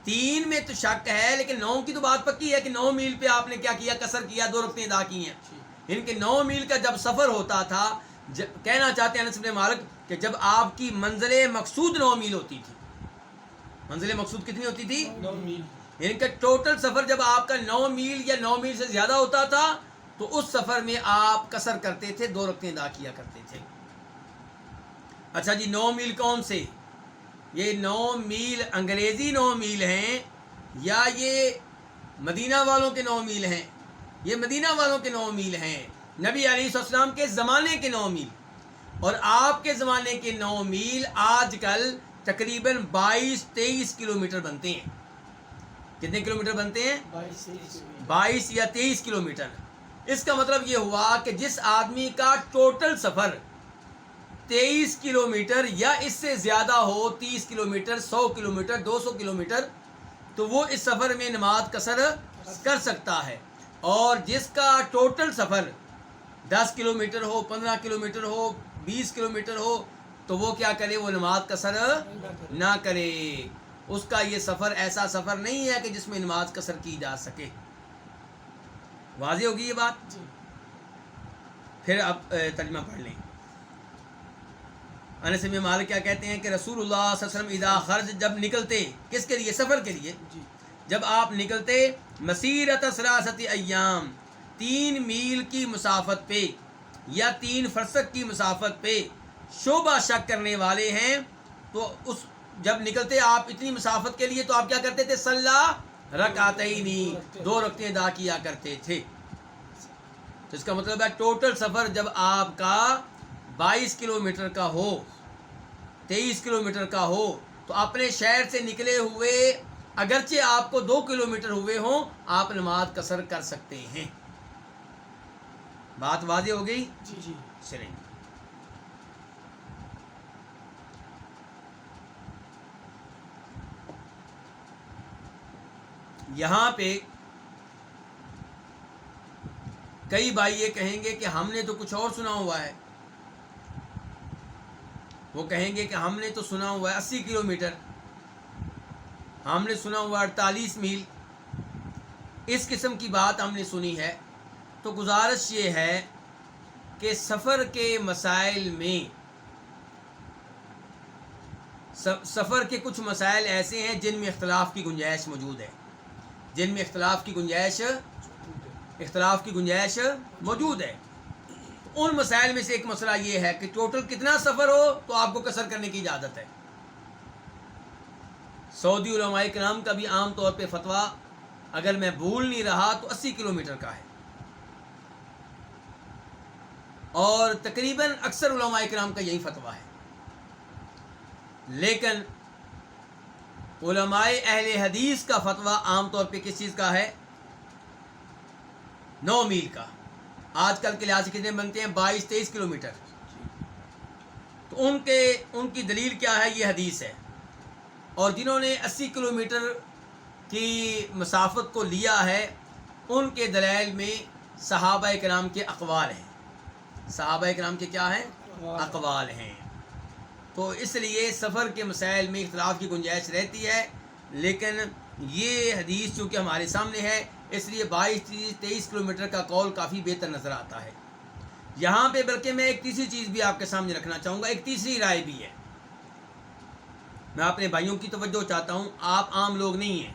3 میں تو شک ہے لیکن 9 کی تو بات پکی ہے کہ 9 میل پہ آپ نے کیا کیا؟ قصر کیا، 2 رکعتیں ادا کی ہیں. یعنی کہ 9 میل کا جب سفر ہوتا تھا، کہنا چاہتے ہیں انس بن مالک کہ جب آپ کی منزل مقصود 9 میل ہوتی تھی. منزل مقصود کتنی ہوتی تھی؟ 9 میل. یعنی کہ ٹوٹل سفر جب آپ کا 9 میل یا 9 میل سے زیادہ ہوتا تھا تو اس سفر میں آپ قصر کرتے تھے، 2 رکعتیں ادا کیا کرتے تھے. اچھا جی، 9 میل کون سے؟ یہ 9 میل انگریزی 9 میل ہیں یا یہ مدینہ والوں کے 9 میل ہیں؟ یہ مدینہ والوں کے 9 میل ہیں، نبی علیہ السلام کے زمانے کے 9 میل. اور آپ کے زمانے کے 9 میل آج کل تقریباً 22-23 کلومیٹر بنتے ہیں. کتنے کلومیٹر بنتے ہیں؟ 22 یا 23 کلومیٹر. اس کا مطلب یہ ہوا کہ جس آدمی کا ٹوٹل سفر 23 کلومیٹر یا اس سے زیادہ ہو، 30 کلومیٹر، 100 کلومیٹر، 200 کلومیٹر، تو وہ اس سفر میں نماز قصر کر سکتا ہے. اور جس کا ٹوٹل سفر 10 کلومیٹر ہو، 15 کلومیٹر ہو، 20 کلومیٹر ہو، تو وہ کیا کرے؟ وہ نماز قصر نہ کرے. اس کا یہ سفر ایسا سفر نہیں ہے کہ جس میں نماز قصر کی جا سکے. واضح ہوگی یہ بات؟ پھر اب ترجمہ پڑھ لیں. انس بن مالک کیا کہتے ہیں کہ رسول اللہ صلی اللہ علیہ وسلم اذا خرج، جب نکلتے، کس کے لیے؟ سفر کے لیے. جب آپ نکلتے مسیرت 3 ایام، 3 میل کی مسافت پہ یا 3 فرسخ کی مسافت پہ، شعبہ شک کرنے والے ہیں، تو اس جب نکلتے آپ اتنی مسافت کے لیے تو آپ کیا کرتے تھے؟ صلی رکعتین، 2 رکعتیں ادا کیا کرتے تھے. تو اس کا مطلب ہے ٹوٹل سفر جب آپ کا 22 کلومیٹر کا ہو، 23 کلومیٹر کا ہو، تو اپنے شہر سے نکلے ہوئے اگرچہ آپ کو 2 کلومیٹر ہوئے ہوں، آپ نماز قصر کر سکتے ہیں. بات واضح ہو گئی؟ جی. چلیں. یہاں پہ کئی بھائی یہ کہیں گے کہ ہم نے تو کچھ اور سنا ہوا ہے. وہ کہیں گے کہ ہم نے تو سنا ہوا ہے 80 کلومیٹر، ہم نے سنا ہوا 48 میل، اس قسم کی بات ہم نے سنی ہے. تو گزارش یہ ہے کہ سفر کے مسائل میں، سفر کے کچھ مسائل ایسے ہیں جن میں اختلاف کی گنجائش موجود ہے، جن میں اختلاف کی گنجائش موجود ہے. ان مسائل میں سے ایک مسئلہ یہ ہے کہ ٹوٹل کتنا سفر ہو تو آپ کو قصر کرنے کی اجازت ہے. سعودی علماء کرام کا بھی عام طور پہ فتویٰ، اگر میں بھول نہیں رہا تو 80 کلومیٹر کا ہے، اور تقریباً اکثر علماء کرام کا یہی فتویٰ ہے. لیکن علماء اہل حدیث کا فتویٰ عام طور پہ کس چیز کا ہے؟ 9 میل کا. آج کل کے لحاظ سے کتنے بنتے ہیں؟ 22-23 کلومیٹر. تو ان کی دلیل کیا ہے؟ یہ حدیث ہے. اور جنہوں نے 80 کلومیٹر کی مسافت کو لیا ہے، ان کے دلائل میں صحابہ کرام کے اقوال ہیں. صحابہ کرام کے کیا ہیں؟ اقوال ہیں. تو اس لیے سفر کے مسائل میں اختلاف کی گنجائش رہتی ہے. لیکن یہ حدیث چونکہ ہمارے سامنے ہے، اس لیے 22-23 کلومیٹر کا قول کافی بہتر نظر آتا ہے. یہاں پہ بلکہ میں ایک تیسری چیز بھی آپ کے سامنے رکھنا چاہوں گا، ایک تیسری رائے بھی ہے. میں اپنے بھائیوں کی توجہ چاہتا ہوں، آپ عام لوگ نہیں ہیں،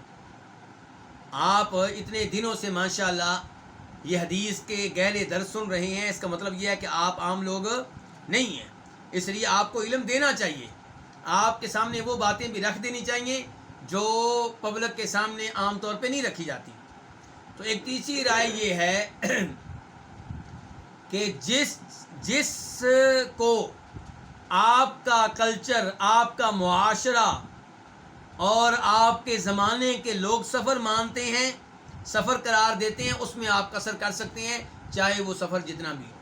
آپ اتنے دنوں سے ماشاءاللہ یہ حدیث کے گہرے درس سن رہے ہیں. اس کا مطلب یہ ہے کہ آپ عام لوگ نہیں ہیں، اس لیے آپ کو علم دینا چاہیے. آپ کے سامنے وہ باتیں بھی رکھ دینی چاہیے جو پبلک کے سامنے عام طور پہ نہیں رکھی جاتی. تو ایک تیسری رائے یہ ہے کہ جس کو آپ کا کلچر، آپ کا معاشرہ اور آپ کے زمانے کے لوگ سفر مانتے ہیں، سفر قرار دیتے ہیں، اس میں آپ قصر کر سکتے ہیں، چاہے وہ سفر جتنا بھی ہو.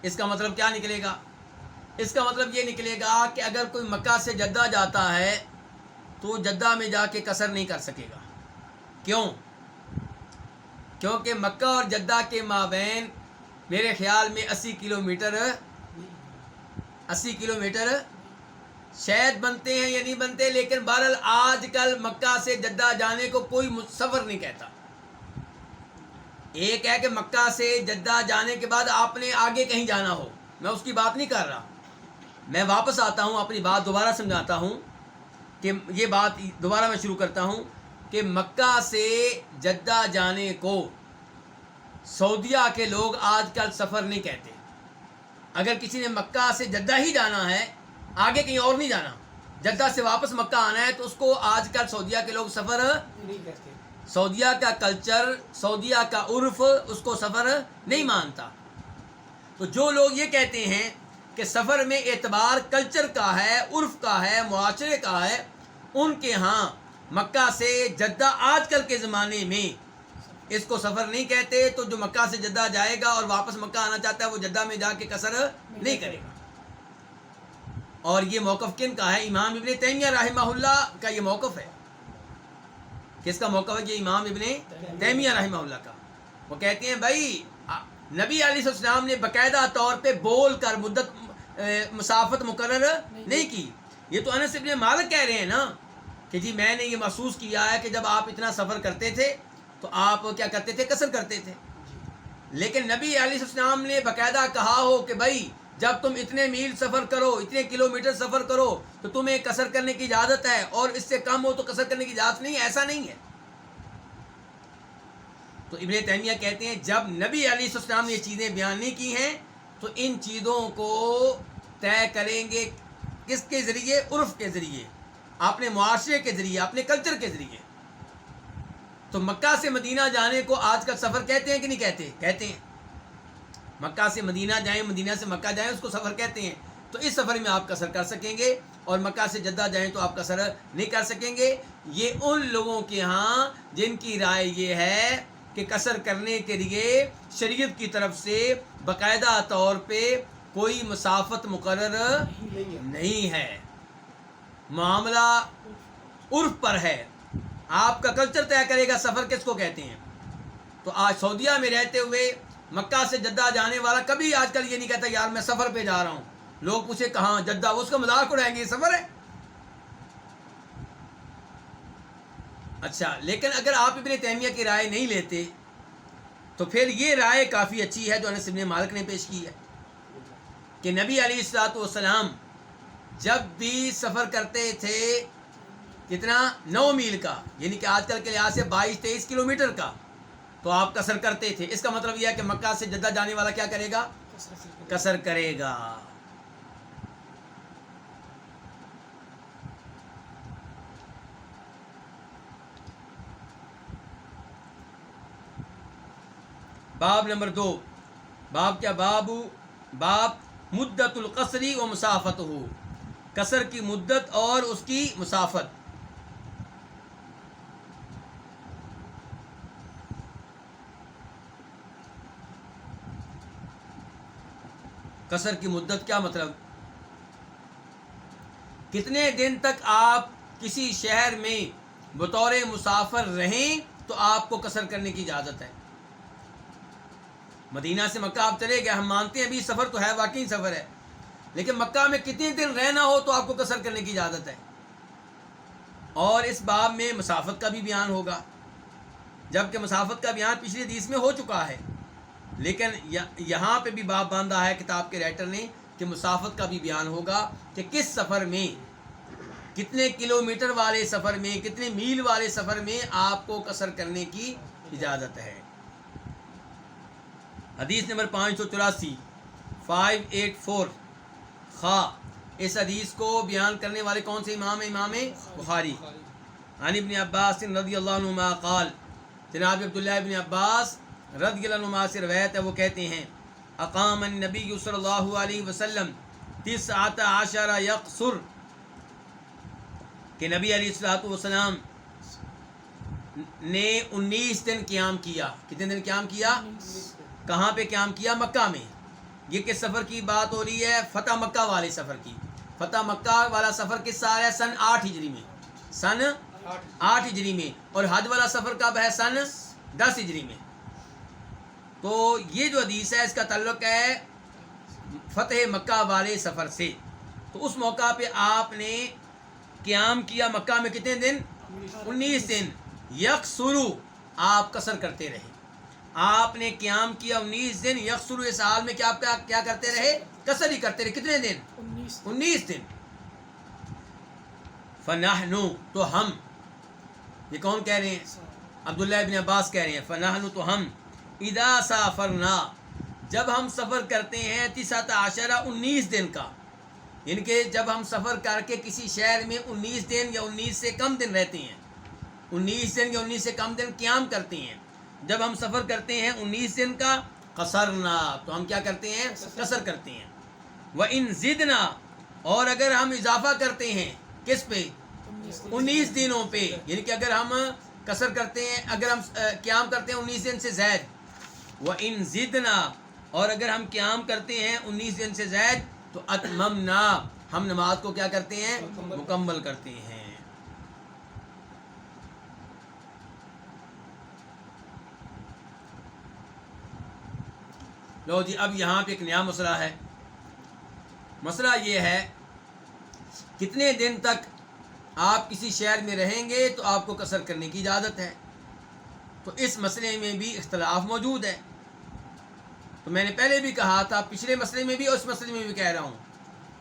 اس کا مطلب کیا نکلے گا؟ اس کا مطلب یہ نکلے گا کہ اگر کوئی مکہ سے جدہ جاتا ہے تو جدہ میں جا کے قصر نہیں کر سکے گا. کیوں؟ کیونکہ مکہ اور جدہ کے مابین میرے خیال میں 80 کلومیٹر شاید بنتے ہیں یا نہیں بنتے، لیکن بہرحال آج کل مکہ سے جدہ جانے کو کوئی سفر نہیں کہتا. ایک ہے کہ مکہ سے جدہ جانے کے بعد آپ نے آگے کہیں جانا ہو، میں اس کی بات نہیں کر رہا. میں واپس آتا ہوں، اپنی بات دوبارہ سمجھاتا ہوں کہ یہ بات دوبارہ میں شروع کرتا ہوں کہ مکہ سے جدہ جانے کو سعودیہ کے لوگ آج کل سفر نہیں کہتے. اگر کسی نے مکہ سے جدہ ہی جانا ہے، آگے کہیں اور نہیں جانا، جدہ سے واپس مکہ آنا ہے، تو اس کو آج کل سعودیہ کے لوگ سفر نہیں کہتے. سعودیہ کا کلچر، سعودیہ کا عرف اس کو سفر نہیں مانتا. تو جو لوگ یہ کہتے ہیں کہ سفر میں اعتبار کلچر کا ہے، عرف کا ہے، معاشرے کا ہے، ان کے ہاں مکہ سے جدہ آج کل کے زمانے میں اس کو سفر نہیں کہتے. تو جو مکہ سے جدہ جائے گا اور واپس مکہ آنا چاہتا ہے وہ جدہ میں جا کے قصر نہیں کرے گا. اور یہ موقف کن کا ہے؟ امام ابن تیمیہ رحمہ اللہ کا یہ موقف ہے. کس کا موقف ہے؟ یہ امام ابن تیمیہ رحمہ اللہ کا. وہ کہتے ہیں بھائی نبی علیہ السلام نے باقاعدہ طور پہ بول کر مدت مسافت مقرر نہیں کی. یہ تو انس ابن مالک کہہ رہے ہیں نا کہ جی میں نے یہ محسوس کیا ہے کہ جب آپ اتنا سفر کرتے تھے تو آپ کیا کرتے تھے؟ قصر کرتے تھے. لیکن نبی علیہ السلام نے باقاعدہ کہا ہو کہ بھائی جب تم اتنے میل سفر کرو، اتنے کلومیٹر سفر کرو تو تمہیں قصر کرنے کی اجازت ہے، اور اس سے کم ہو تو قصر کرنے کی اجازت نہیں ہے. ایسا نہیں ہے. تو ابن تیمیہ کہتے ہیں جب نبی علیہ السلام نے یہ چیزیں بیان نہیں کی ہیں تو ان چیزوں کو طے کریں گے کس کے ذریعے؟ عرف کے ذریعے، اپنے معاشرے کے ذریعے، اپنے کلچر کے ذریعے. تو مکہ سے مدینہ جانے کو آج کل سفر کہتے ہیں کہ نہیں کہتے؟ کہتے ہیں. مکہ سے مدینہ جائیں، مدینہ سے مکہ جائیں، اس کو سفر کہتے ہیں. تو اس سفر میں آپ قصر کر سکیں گے، اور مکہ سے جدہ جائیں تو آپ قصر نہیں کر سکیں گے. یہ ان لوگوں کے ہاں جن کی رائے یہ ہے کہ قصر کرنے کے لیے شریعت کی طرف سے باقاعدہ طور پہ کوئی مسافت مقرر نہیں ہے، معاملہ عرف پر ہے. آپ کا کلچر طے کرے گا سفر کس کو کہتے ہیں. تو آج سعودیہ میں رہتے ہوئے مکہ سے جدہ جانے والا کبھی آج کل یہ نہیں کہتا یار میں سفر پہ جا رہا ہوں. لوگ پوچھے کہاں؟ جدہ. اس کا مذاق اڑائیں گے یہ سفر ہے. اچھا، لیکن اگر آپ ابن تیمیہ کی رائے نہیں لیتے تو پھر یہ رائے کافی اچھی ہے جو انس ابن مالک نے پیش کی ہے کہ نبی علیہ الصلوۃ والسلام جب بھی سفر کرتے تھے کتنا؟ 9 میل کا، یعنی کہ آج کل کے لحاظ سے 22-23 کلومیٹر کا، تو آپ قصر کرتے تھے. اس کا مطلب یہ ہے کہ مکہ سے جدہ جانے والا کیا کرے گا؟ قصر کرے گا. باب نمبر 2. باب کیا؟ باب مدت القصری و مسافت ہو، قصر کی مدت اور اس کی مسافت. قصر کی مدت کیا مطلب؟ کتنے دن تک آپ کسی شہر میں بطور مسافر رہیں تو آپ کو قصر کرنے کی اجازت ہے. مدینہ سے مکہ آپ چلے گئے، ہم مانتے ہیں ابھی سفر تو ہے، واقعی سفر ہے، لیکن مکہ میں کتنے دن رہنا ہو تو آپ کو قصر کرنے کی اجازت ہے. اور اس باب میں مسافت کا بھی بیان ہوگا، جبکہ مسافت کا بیان پچھلی حدیث میں ہو چکا ہے، لیکن یہاں پہ بھی باب باندھا ہے کتاب کے رائٹر نے کہ مسافت کا بھی بیان ہوگا کہ کس سفر میں، کتنے کلومیٹر والے سفر میں، کتنے میل والے سفر میں آپ کو قصر کرنے کی اجازت ہے. حدیث نمبر 584 خا. اس حدیث کو بیان کرنے والے کون سے امام ہیں؟ امام بخاری. عن ابن عباس رضی اللہ عنہما قال، جناب عبداللہ ابن عباس رضی اللہ عنہما سے روایت ہے، وہ کہتے ہیں اقام النبی صلی اللہ علیہ وسلم 19 یقصر، کہ نبی علیہ الصلوۃ والسلام نے 19 دن قیام کیا. کتنے دن قیام کیا؟ کہاں پہ قیام کیا؟ مکہ میں. یہ کس سفر کی بات ہو رہی ہے؟ فتح مکہ والے سفر کی. فتح مکہ والا سفر کس سال ہے؟ سن 8 ہجری میں. سن 8 ہجری میں. اور حج والا سفر کب ہے؟ سن 10 ہجری میں. تو یہ جو حدیث ہے اس کا تعلق ہے فتح مکہ والے سفر سے. تو اس موقع پہ آپ نے قیام کیا مکہ میں کتنے دن؟ 19 دن. یکسرو، آپ قصر کرتے رہے. آپ نے قیام کیا 19 دن. یکسرو، اس حال میں کیا کرتے رہے؟ قصر ہی کرتے رہے. کتنے دن؟ 19 دن. فنحنو، تو ہم، یہ کون کہہ رہے ہیں؟ عبداللہ ابن عباس کہہ رہے ہیں فنحنو، تو ہم، اذا سافرنا، جب ہم سفر کرتے ہیں 19 دن کا، یعنی کہ جب ہم سفر کر کے کسی شہر میں 19 دن یا 19 سے کم دن رہتے ہیں، 19 دن یا 19 سے کم دن قیام کرتے ہیں، جب ہم سفر کرتے ہیں 19 دن کا قصرنا، تو ہم کیا کرتے ہیں؟ قصر کرتے ہیں. وَإِن زِدْنَا، اور اگر ہم اضافہ کرتے ہیں کس پہ؟ 19 دنوں پہ. یعنی کہ اگر ہم قصر کرتے ہیں، اگر ہم قیام کرتے ہیں 19 دن سے زائد. وَإِن زِدْنَا، اور اگر ہم قیام کرتے ہیں 19 دن سے زائد تو اتممنا، ہم نماز کو کیا کرتے ہیں؟ مکمل کرتے ہیں. لو جی، اب یہاں پہ ایک نیا مسئلہ ہے. مسئلہ یہ ہے کتنے دن تک آپ کسی شہر میں رہیں گے تو آپ کو قصر کرنے کی اجازت ہے. تو اس مسئلے میں بھی اختلاف موجود ہے. تو میں نے پہلے بھی کہا تھا، پچھلے مسئلے میں بھی اور اس مسئلے میں بھی کہہ رہا ہوں،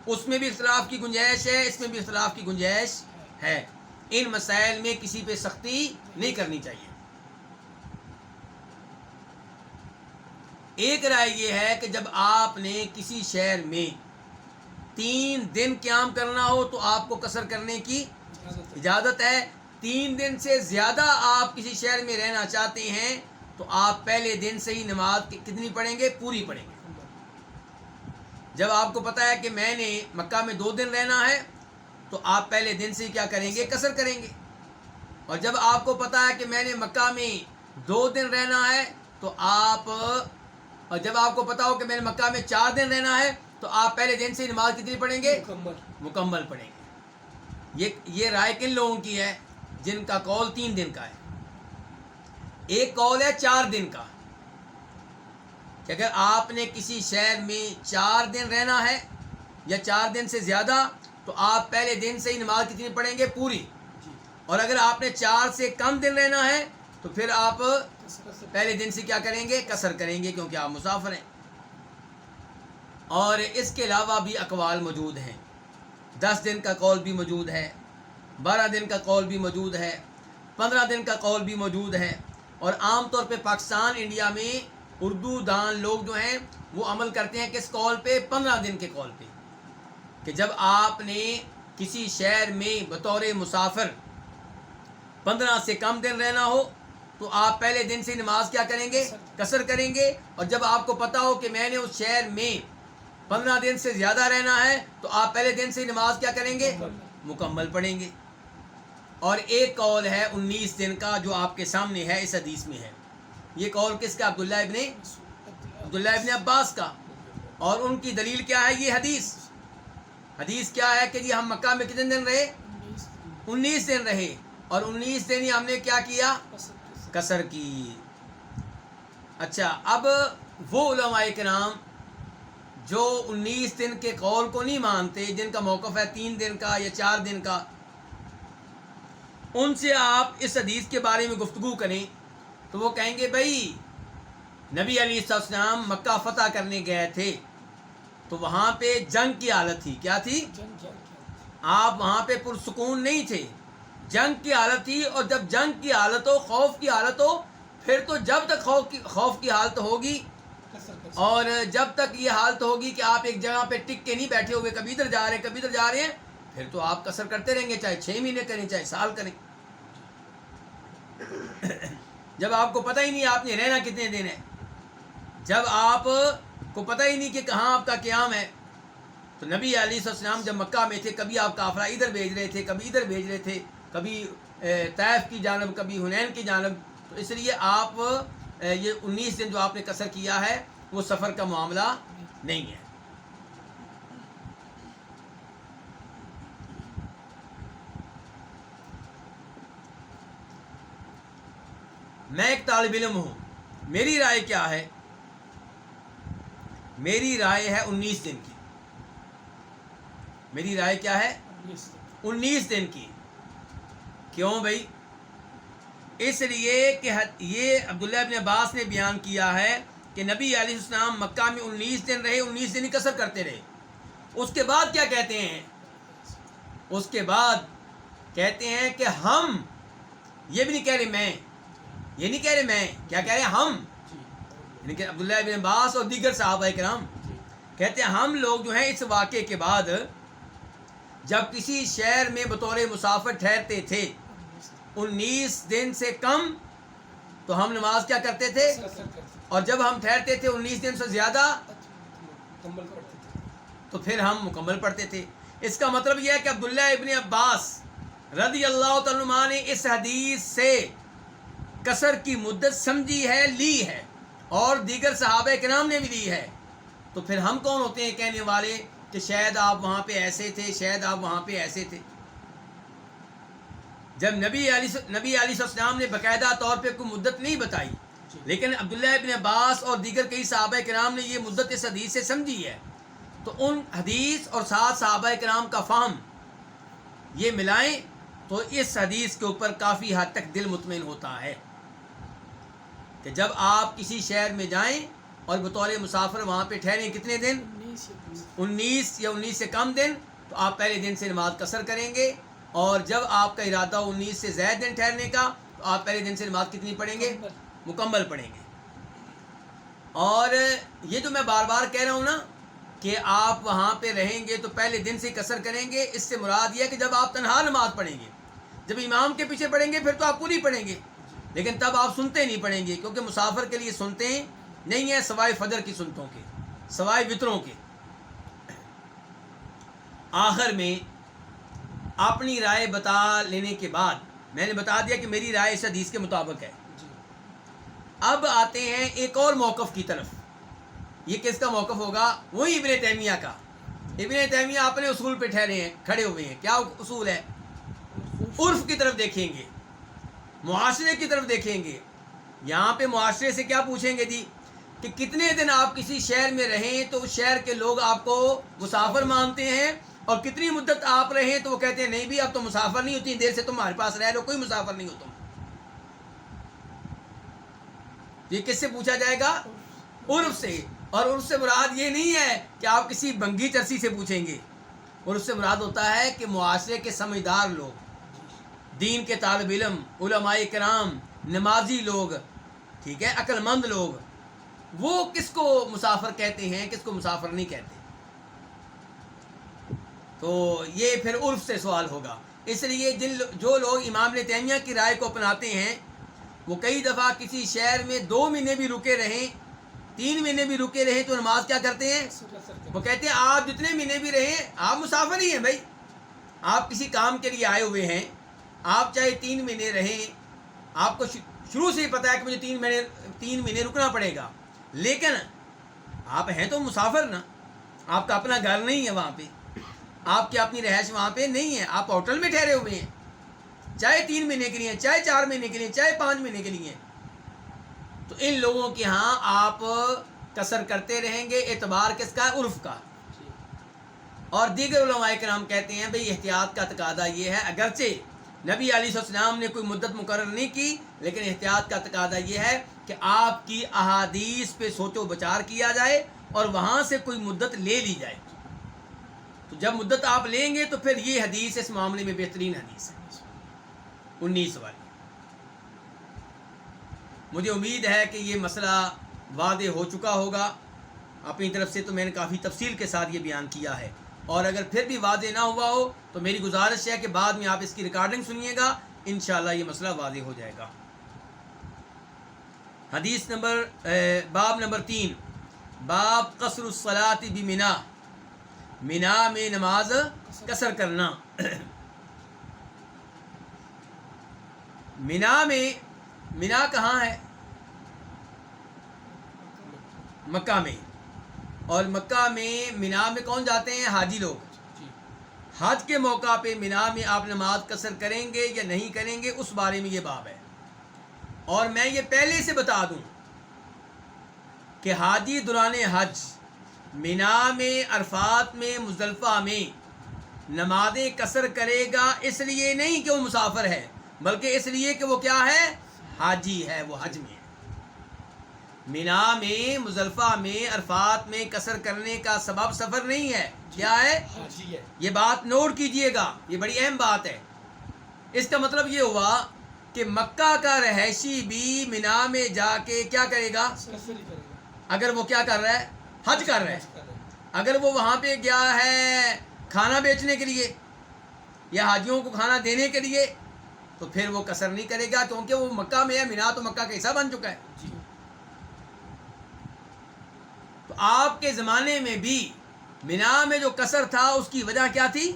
اس میں بھی اختلاف کی گنجائش ہے، اس میں بھی اختلاف کی گنجائش ہے. ان مسائل میں کسی پہ سختی نہیں کرنی چاہیے. ایک رائے یہ ہے کہ جب آپ نے کسی شہر میں 3 دن قیام کرنا ہو تو آپ کو قصر کرنے کی اجازت ہے. 3 دن سے زیادہ آپ کسی شہر میں رہنا چاہتے ہیں تو آپ پہلے دن سے ہی نماز کتنی پڑھیں گے؟ پوری پڑھیں گے. جب آپ کو پتا ہے کہ میں نے مکہ میں 2 دن رہنا ہے تو آپ پہلے دن سے کیا کریں گے؟ قصر کریں گے. اور جب آپ کو پتا ہے کہ میں نے مکہ میں 2 دن رہنا ہے تو آپ، اور جب آپ کو پتا ہو کہ میں نے مکہ میں 4 دن رہنا ہے تو آپ پہلے دن سے نماز کتنی پڑھیں گے؟ مکمل پڑھیں گے. یہ رائے کن لوگوں کی ہے؟ جن کا قول 3 دن کا ہے. ایک قول ہے 4 دن کا، کہ اگر آپ نے کسی شہر میں 4 دن رہنا ہے یا 4 دن سے زیادہ تو آپ پہلے دن سے ہی نماز کتنی پڑھیں گے؟ پوری. اور اگر آپ نے 4 سے کم دن رہنا ہے تو پھر آپ پہلے دن سے کیا کریں گے؟ قصر کریں گے، کیونکہ آپ مسافر ہیں. اور اس کے علاوہ بھی اقوال موجود ہیں. 10 دن کا قول بھی موجود ہے، 12 دن کا قول بھی موجود ہے، 15 دن کا قول بھی موجود ہے. اور عام طور پہ پاکستان، انڈیا میں اردو دان لوگ جو ہیں وہ عمل کرتے ہیں کس قول پہ؟ 15 دن کے قول پہ، کہ جب آپ نے کسی شہر میں بطور مسافر 15 سے کم دن رہنا ہو تو آپ پہلے دن سے نماز کیا کریں گے؟ قصر کریں گے. اور جب آپ کو پتا ہو کہ میں نے اس شہر میں 15 دن سے زیادہ رہنا ہے تو آپ پہلے دن سے نماز کیا کریں گے؟ مکمل پڑھیں گے. اور ایک قول ہے 19 دن کا جو آپ کے سامنے ہے، اس حدیث میں ہے. یہ قول کس کا؟ عبداللہ ابن عباس کا. اور ان کی دلیل کیا ہے؟ یہ حدیث کیا ہے کہ جی ہم مکہ میں کتنے دن رہے؟ 19 دن رہے، اور 19 دن ہی ہم نے کیا کیا؟ قصر کی. اچھا، اب وہ علماء کرام جو 19 دن کے قول کو نہیں مانتے، جن کا موقف ہے 3 دن کا یا 4 دن کا، ان سے آپ اس حدیث کے بارے میں گفتگو کریں تو وہ کہیں گے بھائی نبی علیہ السلام مکہ فتح کرنے گئے تھے تو وہاں پہ جنگ کی حالت تھی. کیا تھی؟ آپ وہاں پہ پرسکون نہیں تھے، جنگ کی حالت تھی. اور جب جنگ کی حالت ہو، خوف کی حالت ہو، پھر تو جب تک خوف کی حالت ہوگی اور جب تک یہ حالت ہوگی کہ آپ ایک جگہ پہ ٹک کے نہیں بیٹھے ہوئے، کبھی ادھر جا رہے ہیں کبھی ادھر جا رہے ہیں، پھر تو آپ قصر کرتے رہیں گے، چاہے 6 مہینے کریں چاہے سال کریں. جب آپ کو پتہ ہی نہیں آپ نے رہنا کتنے دن ہے، جب آپ کو پتہ ہی نہیں کہ کہاں آپ کا قیام ہے. تو نبی علیہ السلام جب مکہ میں تھے، کبھی آپ قافلہ ادھر بھیج رہے تھے کبھی ادھر بھیج رہے تھے، کبھی طائف کی جانب کبھی حنین کی جانب. تو اس لیے آپ یہ 19 دن جو آپ نے قصر کیا ہے وہ سفر کا معاملہ نہیں ہے. میں ایک طالب علم ہوں، میری رائے کیا ہے؟ میری رائے ہے 19 دن کی. میری رائے کیا ہے؟ 19 دن کی. کیوں بھائی؟ اس لیے کہ یہ عبداللہ ابن عباس نے بیان کیا ہے کہ نبی علیہ السلام مکہ میں 19 دن رہے، 19 دن ہی قصر کرتے رہے. اس کے بعد کیا کہتے ہیں؟ اس کے بعد کہتے ہیں کہ ہم، یہ بھی نہیں کہہ رہے میں، یہ نہیں کہہ رہے میں، کیا کہہ رہے ہیں؟ ہم، یعنی کہ عبداللہ ابن عباس اور دیگر صحابہ کرام کہتے ہیں ہم لوگ جو ہیں اس واقعے کے بعد جب کسی شہر میں بطور مسافر ٹھہرتے تھے 19 دن سے کم تو ہم نماز کیا کرتے تھے؟ اور جب ہم ٹھہرتے تھے 19 دن سے زیادہ تو پھر ہم مکمل پڑھتے تھے. اس کا مطلب یہ ہے کہ عبداللہ ابن عباس رضی اللہ تعالیٰ عنہ نے اس حدیث سے قصر کی مدت سمجھی ہے، لی ہے، اور دیگر صحابہ کرام نے بھی لی ہے. تو پھر ہم کون ہوتے ہیں کہنے والے کہ شاید آپ وہاں پہ ایسے تھے، شاید آپ وہاں پہ ایسے تھے. جب نبی علیہ السلام نے باقاعدہ طور پہ کوئی مدت نہیں بتائی، لیکن عبداللہ ابن عباس اور دیگر کئی صحابہ کرام نے یہ مدت اس حدیث سے سمجھی ہے، تو ان حدیث اور ساتھ صحابہ کرام کا فہم یہ ملائیں تو اس حدیث کے اوپر کافی حد تک دل مطمئن ہوتا ہے کہ جب آپ کسی شہر میں جائیں اور بطور مسافر وہاں پہ ٹھہریں کتنے دن، 19 یا 19 سے کم دن، تو آپ پہلے دن سے نماز قصر کریں گے. اور جب آپ کا ارادہ 19 سے زائد دن ٹھہرنے کا تو آپ پہلے دن سے نماز کتنی پڑھیں گے، مکمل پڑھیں گے. اور یہ جو میں بار بار کہہ رہا ہوں نا کہ آپ وہاں پہ رہیں گے تو پہلے دن سے قصر کریں گے، اس سے مراد یہ ہے کہ جب آپ تنہا نماز پڑھیں گے، جب امام کے پیچھے پڑھیں گے پھر تو آپ پوری پڑھیں گے، لیکن تب آپ سنتے نہیں پڑھیں گے، کیونکہ مسافر کے لیے سنتے نہیں ہیں سوائے فجر کی سنتوں کے، سوائے وطروں کے. آخر میں اپنی رائے بتا لینے کے بعد میں نے بتا دیا کہ میری رائے اس حدیث کے مطابق ہے. اب آتے ہیں ایک اور موقف کی طرف. یہ کس کا موقف ہوگا؟ وہی ابن تیمیہ کا. ابن تیمیہ اپنے اصول پہ ٹھہرے ہیں، کھڑے ہوئے ہیں. کیا اصول ہے؟ عرف کی طرف دیکھیں گے، معاشرے کی طرف دیکھیں گے. یہاں پہ معاشرے سے کیا پوچھیں گے جی کہ کتنے دن آپ کسی شہر میں رہیں تو اس شہر کے لوگ آپ کو مسافر مانتے ہیں، اور کتنی مدت آپ رہیں تو وہ کہتے ہیں نہیں بھی اب تو مسافر نہیں ہوتی، دیر سے تم ہمارے پاس رہ لو، کوئی مسافر نہیں ہو تم. یہ کس سے پوچھا جائے گا؟ عرف سے. اور عرف سے مراد یہ نہیں ہے کہ آپ کسی بنگی چرسی سے پوچھیں گے. عرف سے مراد ہوتا ہے کہ معاشرے کے سمجھدار لوگ، دین کے طالب علم، علماء کرام، نمازی لوگ، ٹھیک ہے، عقل مند لوگ، وہ کس کو مسافر کہتے ہیں، کس کو مسافر نہیں کہتے. تو یہ پھر عرف سے سوال ہوگا. اس لیے جو لوگ امام ابن تیمیہ کی رائے کو اپناتے ہیں وہ کئی دفعہ کسی شہر میں 2 مہینے بھی رکے رہیں، 3 مہینے بھی رکے رہیں تو نماز کیا کرتے ہیں؟ وہ کہتے ہیں آپ جتنے مہینے بھی رہیں آپ مسافر ہی ہیں بھائی. آپ کسی کام کے لیے آئے ہوئے ہیں، آپ چاہے 3 مہینے رہیں، آپ کو شروع سے ہی پتہ ہے کہ مجھے 3 مہینے رکنا پڑے گا، لیکن آپ ہیں تو مسافر نا. آپ کا اپنا گھر نہیں ہے وہاں پہ، آپ کی اپنی رہائش وہاں پہ نہیں ہے، آپ ہوٹل میں ٹھہرے ہوئے ہیں، چاہے 3 مہینے کے لیے، چاہے 4 مہینے کے لیے، چاہے 5 مہینے کے لیے. تو ان لوگوں کے ہاں آپ قصر کرتے رہیں گے. اعتبار کس کا؟ عرف کا. اور دیگر علماء کرام کہتے ہیں بھئی احتیاط کا تقاضا یہ ہے، اگرچہ نبی علیہ السلام نے کوئی مدت مقرر نہیں کی، لیکن احتیاط کا تقاضا یہ ہے کہ آپ کی احادیث پہ سوچ و بچار کیا جائے اور وہاں سے کوئی مدت لے لی جائے. تو جب مدت آپ لیں گے تو پھر یہ حدیث اس معاملے میں بہترین حدیث ہے، 19 والی. مجھے امید ہے کہ یہ مسئلہ واضح ہو چکا ہوگا. اپنی طرف سے تو میں نے کافی تفصیل کے ساتھ یہ بیان کیا ہے، اور اگر پھر بھی واضح نہ ہوا ہو تو میری گزارش ہے کہ بعد میں آپ اس کی ریکارڈنگ سنیے گا، انشاءاللہ یہ مسئلہ واضح ہو جائے گا. حدیث نمبر باب نمبر 3، باب قصر الصلاۃ بمنا، منا میں نماز قصر کرنا. منا کہاں ہے؟ مکہ میں. اور مکہ میں منا میں کون جاتے ہیں؟ حاجی لوگ. حج کے موقع پہ منا میں آپ نماز قصر کریں گے یا نہیں کریں گے، اس بارے میں یہ باب ہے. اور میں یہ پہلے سے بتا دوں کہ حاجی دوران حج منا میں، عرفات میں، مزدلفہ میں نمازیں قصر کرے گا، اس لیے نہیں کہ وہ مسافر ہے، بلکہ اس لیے کہ وہ کیا ہے؟ حاجی ہے، وہ حج میں ہے. منا میں، مزدلفہ میں، عرفات میں قصر کرنے کا سبب سفر نہیں ہے، کیا ہے؟ حاجی ہے. یہ بات نوٹ کیجئے گا، یہ بڑی اہم بات ہے. اس کا مطلب یہ ہوا کہ مکہ کا رہائشی بھی منا میں جا کے کیا کرے گا؟ اگر وہ کیا کر رہا ہے؟ حج کر رہا ہے. اگر وہ وہاں پہ گیا ہے کھانا بیچنے کے لیے یا حاجیوں کو کھانا دینے کے لیے تو پھر وہ قصر نہیں کرے گا، کیونکہ وہ مکہ میں ہے. منا تو مکہ کا حصہ بن چکا ہے. آپ کے زمانے میں بھی مینا میں جو قصر تھا اس کی وجہ کیا تھی؟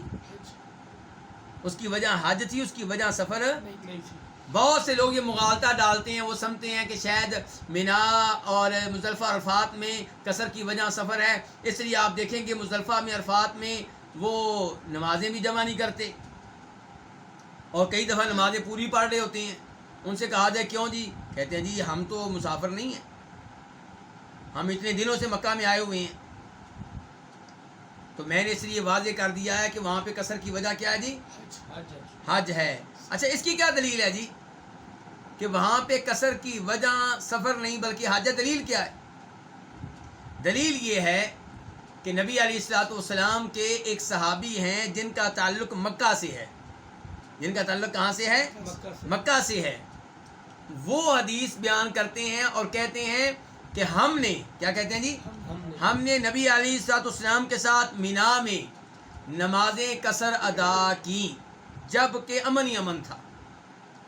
اس کی وجہ حج تھی، اس کی وجہ سفر نہیں تھی۔ بہت سے لوگ یہ مغالطہ ڈالتے ہیں، وہ سمجھتے ہیں کہ شاید مینا اور مزدلفہ عرفات میں قصر کی وجہ سفر ہے، اس لیے آپ دیکھیں کہ مزدلفہ میں عرفات میں وہ نمازیں بھی جمع نہیں کرتے اور کئی دفعہ نمازیں پوری پڑھ رہے ہوتے ہیں۔ ان سے کہا جائے کیوں جی؟ کہتے ہیں جی ہم تو مسافر نہیں ہیں، ہم اتنے دنوں سے مکہ میں آئے ہوئے ہیں۔ تو میں نے اس لیے واضح کر دیا ہے کہ وہاں پہ قصر کی وجہ کیا ہے جی؟ حج ہے۔ اچھا اس کی کیا دلیل ہے جی کہ وہاں پہ قصر کی وجہ سفر نہیں بلکہ حج ہے؟ دلیل کیا ہے؟ دلیل یہ ہے کہ نبی علیہ الصلوۃ والسلام کے ایک صحابی ہیں جن کا تعلق مکہ سے ہے، جن کا تعلق کہاں سے ہے؟ مکہ سے ہے۔ وہ حدیث بیان کرتے ہیں اور کہتے ہیں کہ ہم نے کیا کہتے ہیں جی؟ ہم نے نبی علیہ الصلوۃ والسلام کے ساتھ مینا میں نمازیں قصر ادا کی جب کہ امن ہی امن تھا،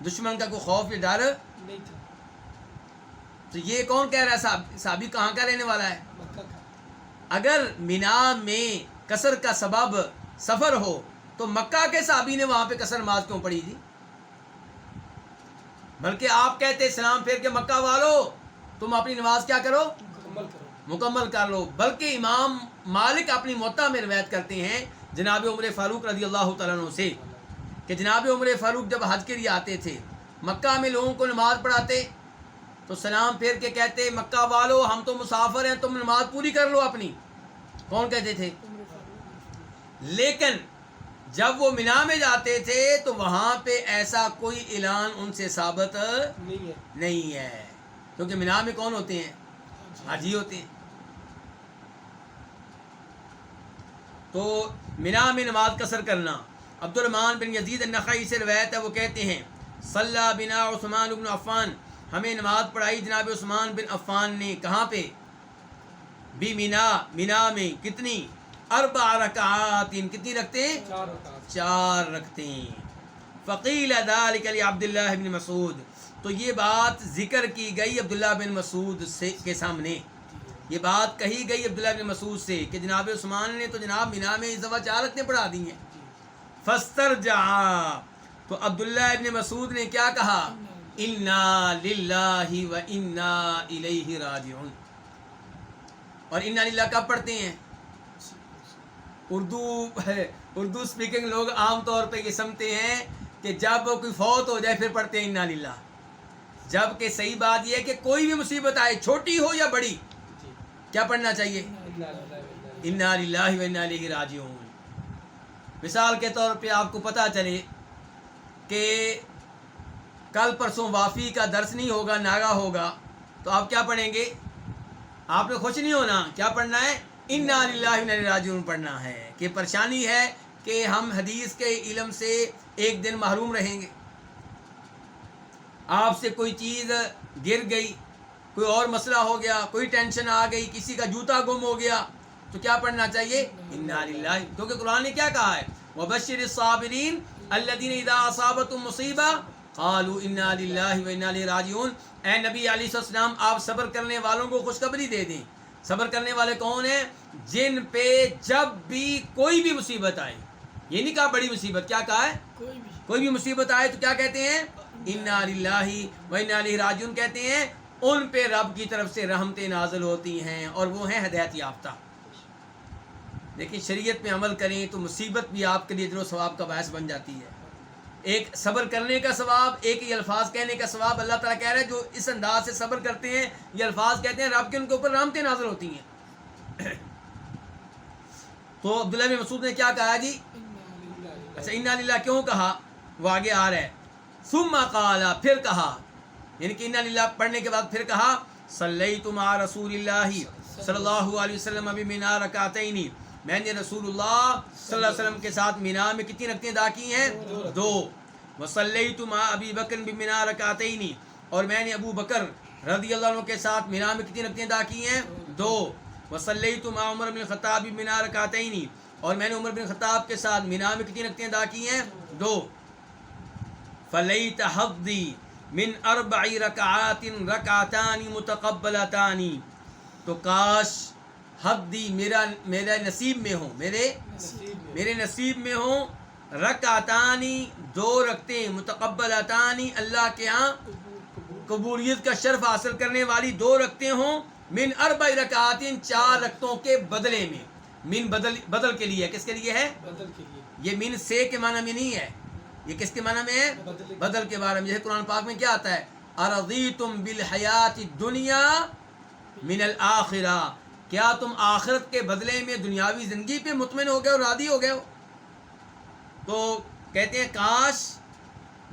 دشمن کا کوئی خوف یا ڈر نہیں تھا۔ تو یہ کون کہہ رہا ہے؟ صحابی کہاں کا رہنے والا ہے؟ مکہ کا۔ اگر مینا میں قصر کا سبب سفر ہو تو مکہ کے صحابی نے وہاں پہ قصر نماز کیوں پڑھی تھی؟ بلکہ آپ کہتے سلام پھیر کے مکہ والو تم اپنی نماز کیا کرو؟ مکمل کرو۔ مکمل کر لو۔ بلکہ امام مالک اپنی موطا میں روایت کرتے ہیں جناب عمر فاروق رضی اللہ تعالیٰ عنہ سے کہ جناب عمر فاروق جب حج کے لیے آتے تھے مکہ میں لوگوں کو نماز پڑھاتے تو سلام پھیر کے کہتے مکہ والو ہم تو مسافر ہیں، تم نماز پوری کر لو اپنی۔ کون کہتے تھے؟ لیکن جب وہ مینا میں جاتے تھے تو وہاں پہ ایسا کوئی اعلان ان سے ثابت نہیں ہے، کیونکہ مینا میں کون ہوتے ہیں؟ حاجی ہوتے ہیں۔ تو مینا میں نماز قصر کرنا، عبد الرحمن بن یزید النخعی سے روایت ہے، وہ کہتے ہیں صلی بنا عثمان بن عفان، ہمیں نماز پڑھائی جناب عثمان بن عفان نے۔ کہاں پہ؟ بھی مینا میں۔ کتنی؟ 4 رکعات، کتنی رکھتے ہیں؟ 4 رکھتے ہیں۔ فقیل ذلک لعبداللہ بن مسعود، تو یہ بات ذکر کی گئی عبداللہ بن مسعود کے سامنے، یہ بات کہی گئی عبداللہ بن مسعود سے کہ جناب عثمان نے تو جناب مینا میں اس دفعہ 4 رکعتیں پڑھا دی ہیں۔ فاسترجع، تو عبداللہ ابن مسعود نے کیا کہا؟ انا للہ و انا الیہ راجعون۔ اور انا للہ کب پڑھتے ہیں؟ اردو سپیکنگ لوگ عام طور پہ یہ سمجھتے ہیں کہ جب کوئی فوت ہو جائے پھر پڑھتے ہیں انا للہ، جبکہ صحیح بات یہ ہے کہ کوئی بھی مصیبت آئے چھوٹی ہو یا بڑی کیا پڑھنا چاہیے؟ انا للہ و انا الیہ راجعون۔ مثال کے طور پہ آپ کو پتہ چلے کہ کل پرسوں وافی کا درس نہیں ہوگا، ناگا ہوگا، تو آپ کیا پڑھیں گے؟ آپ نے خوش نہیں ہونا، کیا پڑھنا ہے؟ انا للہ و انا الیہ راجعون پڑھنا ہے کہ پریشانی ہے کہ ہم حدیث کے علم سے ایک دن محروم رہیں گے، آپ سے کوئی چیز گر گئی، کوئی اور مسئلہ ہو گیا، کوئی ٹینشن آ گئی، کسی کا جوتا گم ہو گیا، تو کیا پڑھنا چاہیے؟ انا للہ، کیونکہ قرآن نے کیا کہا ہے؟ وبشر الصابرین الذین اذا اصابتهم مصیبہ قالوا انا للہ و انا الیہ راجعون۔ اے نبی علیہ السلام آپ صبر کرنے والوں کو خوشخبری دے دیں۔ صبر کرنے والے کون ہیں؟ جن پہ جب بھی کوئی بھی مصیبت آئے، یہ نہیں کہا بڑی مصیبت، کیا کہا ہے؟ کوئی بھی مصیبت آئے تو کیا کہتے ہیں؟ انا للہ و انا الیہ راجعون کہتے ہیں۔ ان پہ رب کی طرف سے رحمتیں نازل ہوتی ہیں اور وہ ہیں ہدایت یافتہ۔ لیکن شریعت پہ عمل کریں تو مصیبت بھی آپ کے لیے اجر و ثواب کا باعث بن جاتی ہے۔ ایک صبر کرنے کا ثواب، ایک یہ الفاظ کہنے کا ثواب۔ اللہ تعالیٰ کہہ رہا ہے جو اس انداز سے صبر کرتے ہیں، یہ الفاظ کہتے ہیں، رب کے ان کے اوپر رحمتیں نازل ہوتی ہیں۔ تو عبداللہ بن مسعود نے کیا کہا جی؟ اچھا انا للہ کیوں کہا؟ وہ آگے آ رہا ہے۔ ثم قال، پھر کہا، یعنی کہ انا للہ پڑھنے کے بعد پھر کہا صلیت مع رسول اللہ صلی اللہ علیہ وسلم بمنا رکعتین، میں نے رسول اللہ صلی اللہ علیہ وسلم کے ساتھ مینا میں کتنی رکعتیں ادا کی ہیں؟ 2۔ وصلیت مع ابی بکر بمنا رکعتین، اور میں نے ابو بکر رضی اللہ عنہ کے ساتھ مینا میں کتنی رکعتیں ادا کی ہیں؟ 2۔ وصلیت مع عمر بن الخطاب بمنا رکعتین، اور میں نے عمر بن خطاب کے ساتھ مینا میں کتنی رکعتیں ادا کی ہیں؟ 2۔ فلیت حظی من 4 رکعات رکعتان متقبلتان، تو کاش حق دی میرا نصیب میں ہوں، میرے نصیب میں ہوں رکعتانی 2 رکعتیں متقبلتانی اللہ کے ہاں قبولیت کا شرف حاصل کرنے والی 2 رکعتیں ہوں من 4 رکعات 4 رکعتوں کے بدلے میں. من بدل کے لیے، کس کے لیے ہے؟ بدل کے لیے. یہ من سے کے معنی میں نہیں ہے، یہ کس کے معنی میں ہے؟ بدل کے بارے میں. جیسے قرآن پاک میں کیا آتا ہے؟ ارضیتم بالحیات الدنیا من الآخرہ، کیا تم آخرت کے بدلے میں دنیاوی زندگی پہ مطمئن ہو گئے اور راضی ہو گئے ہو؟ تو کہتے ہیں کاش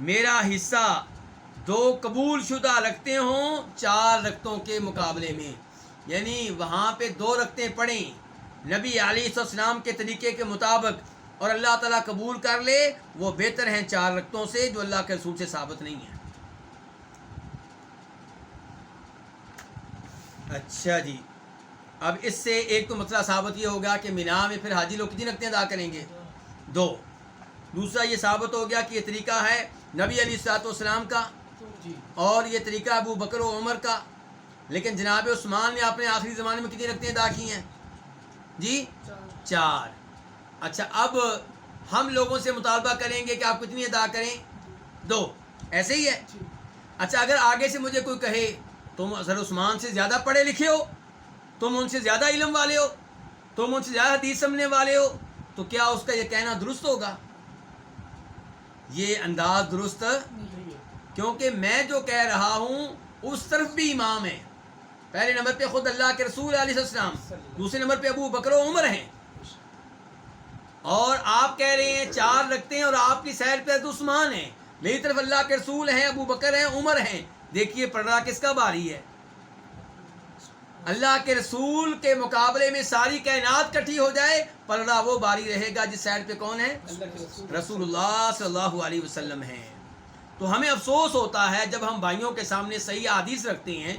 میرا حصہ 2 قبول شدہ رکھتے ہوں 4 رکعتوں کے مقابلے میں. یعنی وہاں پہ 2 رکعتیں پڑھیں نبی علیہ السلام کے طریقے کے مطابق اور اللہ تعالیٰ قبول کر لے، وہ بہتر ہیں 4 رکعتوں سے جو اللہ کے رسول سے ثابت نہیں ہیں. اچھا جی، اب اس سے ایک تو مسئلہ ثابت یہ ہوگا کہ مینا میں پھر حاجی لوگ کتنی رکعتیں ادا کریں گے؟ 2. دوسرا یہ ثابت ہو گیا کہ یہ طریقہ ہے نبی علیہ السلام کا جی. اور یہ طریقہ ابو بکر و عمر کا. لیکن جناب عثمان نے اپنے آخری زمانے میں کتنی رکعتیں ادا کی ہیں جی؟ 4. اچھا، اب ہم لوگوں سے مطالبہ کریں گے کہ آپ کتنی ادا کریں؟ 2. ایسے ہی ہے. اچھا، اگر آگے سے مجھے کوئی کہے تم حضرت عثمان سے زیادہ پڑھے لکھے ہو، تم ان سے زیادہ علم والے ہو، تم ان سے زیادہ حدیث سمجھنے والے ہو، تو کیا اس کا یہ کہنا درست ہوگا؟ یہ انداز درست، کیونکہ میں جو کہہ رہا ہوں اس طرف بھی امام ہے. پہلے نمبر پہ خود اللہ کے رسول علیہ السلام، دوسرے نمبر پہ ابو بکر و عمر ہیں، اور آپ کہہ رہے ہیں 4 رکھتے ہیں اور آپ کی سیر پہ حضرت عثمان ہیں، میری طرف اللہ کے رسول ہیں، ابو بکر ہیں، عمر ہیں. دیکھیے پڑھنا کس کا باری ہے؟ اللہ کے رسول کے مقابلے میں ساری کائنات کٹھی ہو جائے، پلڑا وہ باری رہے گا جس سائڈ پہ کون ہے؟ رسول اللہ صلی اللہ علیہ وسلم ہیں. تو ہمیں افسوس ہوتا ہے جب ہم بھائیوں کے سامنے صحیح احادیث رکھتے ہیں.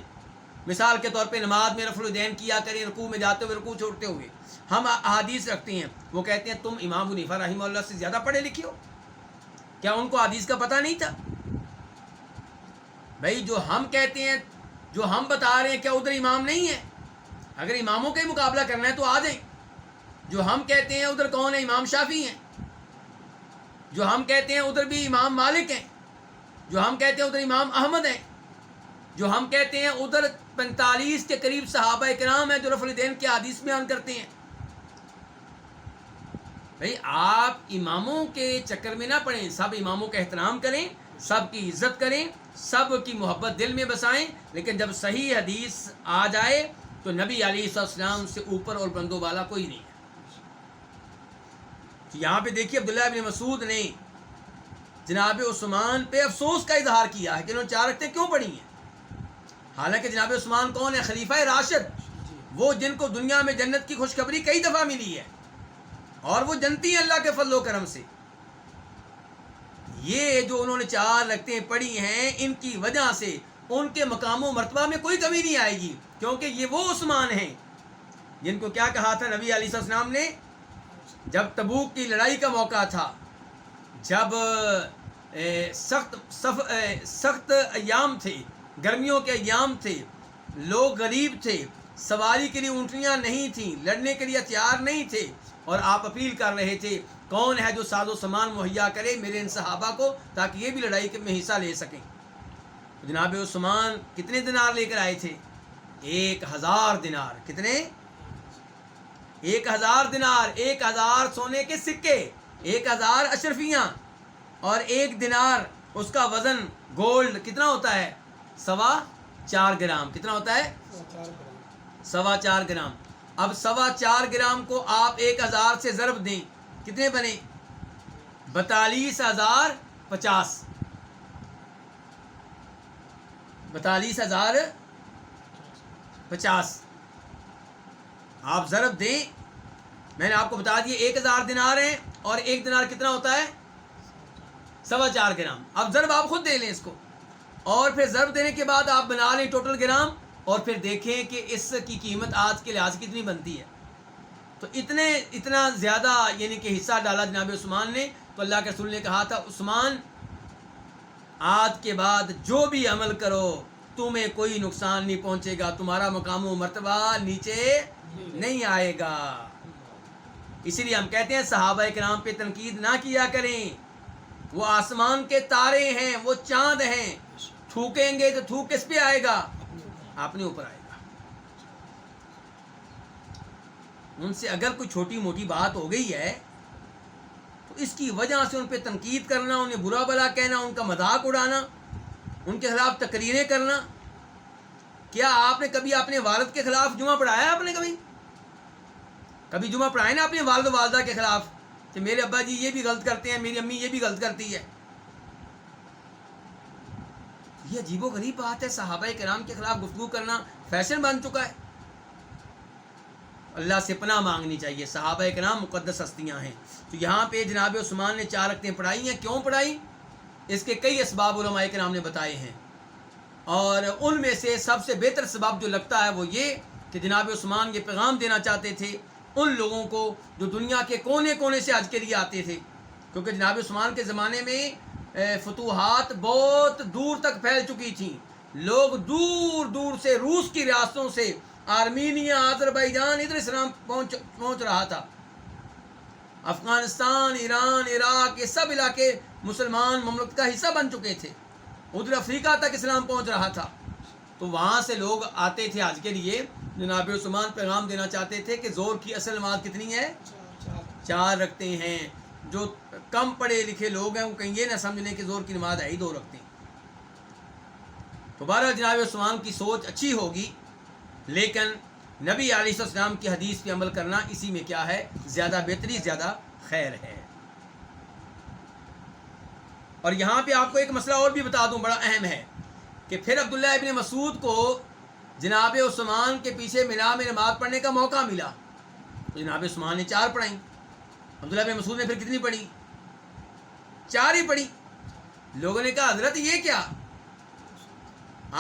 مثال کے طور پہ نماز میں رفع الیدین کیا کریں، رکوع میں جاتے ہوئے، رکوع چھوڑتے ہوئے. ہم احادیث رکھتے ہیں، وہ کہتے ہیں تم امام ابو حنیفہ رحمہ اللہ سے زیادہ پڑھے لکھے ہو. کیا ان کو حدیث کا پتہ نہیں تھا؟ بھائی جو ہم کہتے ہیں، جو ہم بتا رہے ہیں، کیا ادھر امام نہیں ہے؟ اگر اماموں کا ہی مقابلہ کرنا ہے تو آ جائیں. جو ہم کہتے ہیں ادھر کون ہے؟ امام شافعی ہیں. جو ہم کہتے ہیں ادھر بھی امام مالک ہیں. جو ہم کہتے ہیں ادھر امام احمد ہیں. جو ہم کہتے ہیں ادھر 45 کے قریب صحابہ کرام ہیں جو رفع الیدین کی حدیث بیان کرتے ہیں. بھائی آپ اماموں کے چکر میں نہ پڑیں، سب اماموں کا احترام کریں، سب کی عزت کریں، سب کی محبت دل میں بسائیں، لیکن جب صحیح حدیث آ جائے تو نبی علیہ السلام سے اوپر اور بلند و بالا کوئی نہیں ہے. یہاں پہ دیکھیے عبداللہ ابن مسعود نے جناب عثمان پہ افسوس کا اظہار کیا ہے کہ انہوں نے 4 رکعتیں کیوں پڑھی ہیں. حالانکہ جناب عثمان کون ہے؟ خلیفہ راشد، وہ جن کو دنیا میں جنت کی خوشخبری کئی دفعہ ملی ہے اور وہ جنتی ہیں اللہ کے فضل و کرم سے. یہ جو انہوں نے 4 رکعتیں پڑھی ہیں، ان کی وجہ سے ان کے مقام و مرتبہ میں کوئی کمی نہیں آئے گی، کیونکہ یہ وہ عثمان ہیں جن کو کیا کہا تھا نبی علیہ السلام نے جب تبوک کی لڑائی کا موقع تھا، جب سخت ایام تھے، گرمیوں کے ایام تھے، لوگ غریب تھے، سواری کے لیے اونٹنیاں نہیں تھیں، لڑنے کے لیے ہتھیار نہیں تھے، اور آپ اپیل کر رہے تھے کون ہے جو ساز و سامان مہیا کرے میرے ان صحابہ کو تاکہ یہ بھی لڑائی میں حصہ لے سکیں. جناب عثمان کتنے دینار لے کر آئے تھے؟ 1000 دینار. کتنے؟ 1000 دینار. 1000 سونے کے سکے، 1000 اشرفیاں، اور 1 دینار اس کا وزن گولڈ کتنا ہوتا ہے؟ 4.25 گرام. کتنا ہوتا ہے؟ 4.25 گرام. اب 4.25 گرام کو آپ 1000 سے ضرب دیں، کتنے بنے؟ 42,050. 42,050 آپ ضرب دیں. میں نے آپ کو بتا دیا 1000 دینار ہیں اور 1 دینار کتنا ہوتا ہے؟ 4.25 گرام. اب ضرب آپ خود دے لیں اس کو، اور پھر ضرب دینے کے بعد آپ بنا لیں ٹوٹل گرام، اور پھر دیکھیں کہ اس کی قیمت آج کے لحاظ کتنی بنتی ہے. تو اتنا زیادہ یعنی کہ حصہ ڈالا جناب عثمان نے. تو اللہ کے رسول نے کہا تھا عثمان آج کے بعد جو بھی عمل کرو تمہیں کوئی نقصان نہیں پہنچے گا، تمہارا مقام و مرتبہ نیچے نہیں آئے گا۔ اسی لیے ہم کہتے ہیں صحابہ کرام پہ تنقید نہ کیا کریں، وہ آسمان کے تارے ہیں، وہ چاند ہیں، تھوکیں گے تو تھوک کس پہ آئے گا؟ اپنے اوپر آئے گا۔ ان سے اگر کوئی چھوٹی موٹی بات ہو گئی ہے تو اس کی وجہ سے ان پہ تنقید کرنا، انہیں برا بلا کہنا، ان کا مذاق اڑانا، ان کے خلاف تقریریں کرنا۔ کیا آپ نے کبھی اپنے والد کے خلاف جمعہ پڑھایا؟ آپ نے کبھی جمعہ پڑھایا نا اپنے والد و والدہ کے خلاف کہ میرے ابا جی یہ بھی غلط کرتے ہیں، میری امی یہ بھی غلط کرتی ہے؟ یہ عجیب و غریب بات ہے، صحابہ کرام کے خلاف گفتگو کرنا فیشن بن چکا ہے۔ اللہ سے پناہ مانگنی چاہیے، صحابہ کرام مقدس ہستیاں ہیں۔ تو یہاں پہ جناب عثمان نے 4 رکعتیں پڑھائی ہیں، کیوں پڑھائی؟ اس کے کئی اسباب علماء کرام نے بتائے ہیں، اور ان میں سے سب سے بہتر سبب جو لگتا ہے وہ یہ کہ جناب عثمان یہ پیغام دینا چاہتے تھے ان لوگوں کو جو دنیا کے کونے کونے سے حج کے لیے آتے تھے، کیونکہ جناب عثمان کے زمانے میں فتوحات بہت دور تک پھیل چکی تھیں، لوگ دور دور سے، روس کی ریاستوں سے، آرمینیا، آذربائیجان، ادھر اسلام پہنچ رہا تھا۔ افغانستان، ایران، عراق، یہ سب علاقے مسلمان مملکت کا حصہ بن چکے تھے، ادھر افریقہ تک اسلام پہنچ رہا تھا۔ تو وہاں سے لوگ آتے تھے حج کے لیے، جناب عثمان پیغام دینا چاہتے تھے کہ زور کی اصل نماز کتنی ہے؟ 4 رکعتیں ہیں۔ جو کم پڑھے لکھے لوگ ہیں وہ کہیں یہ نہ سمجھنے کہ زور کی نماز ہے ہی 2 رکعتیں۔ تو بہرحال جناب عثمان کی سوچ اچھی ہوگی، لیکن نبی علیہ السلام کی حدیث پہ عمل کرنا اسی میں کیا ہے؟ زیادہ بہتری، زیادہ خیر ہے۔ اور یہاں پہ آپ کو ایک مسئلہ اور بھی بتا دوں، بڑا اہم ہے، کہ پھر عبداللہ ابن مسعود کو جناب عثمان کے پیچھے مینا میں نماز پڑھنے کا موقع ملا، تو جناب عثمان نے 4 پڑھائیں، عبداللہ ابن مسعود نے پھر کتنی پڑھی؟ 4 ہی پڑھی۔ لوگوں نے کہا حضرت یہ کیا؟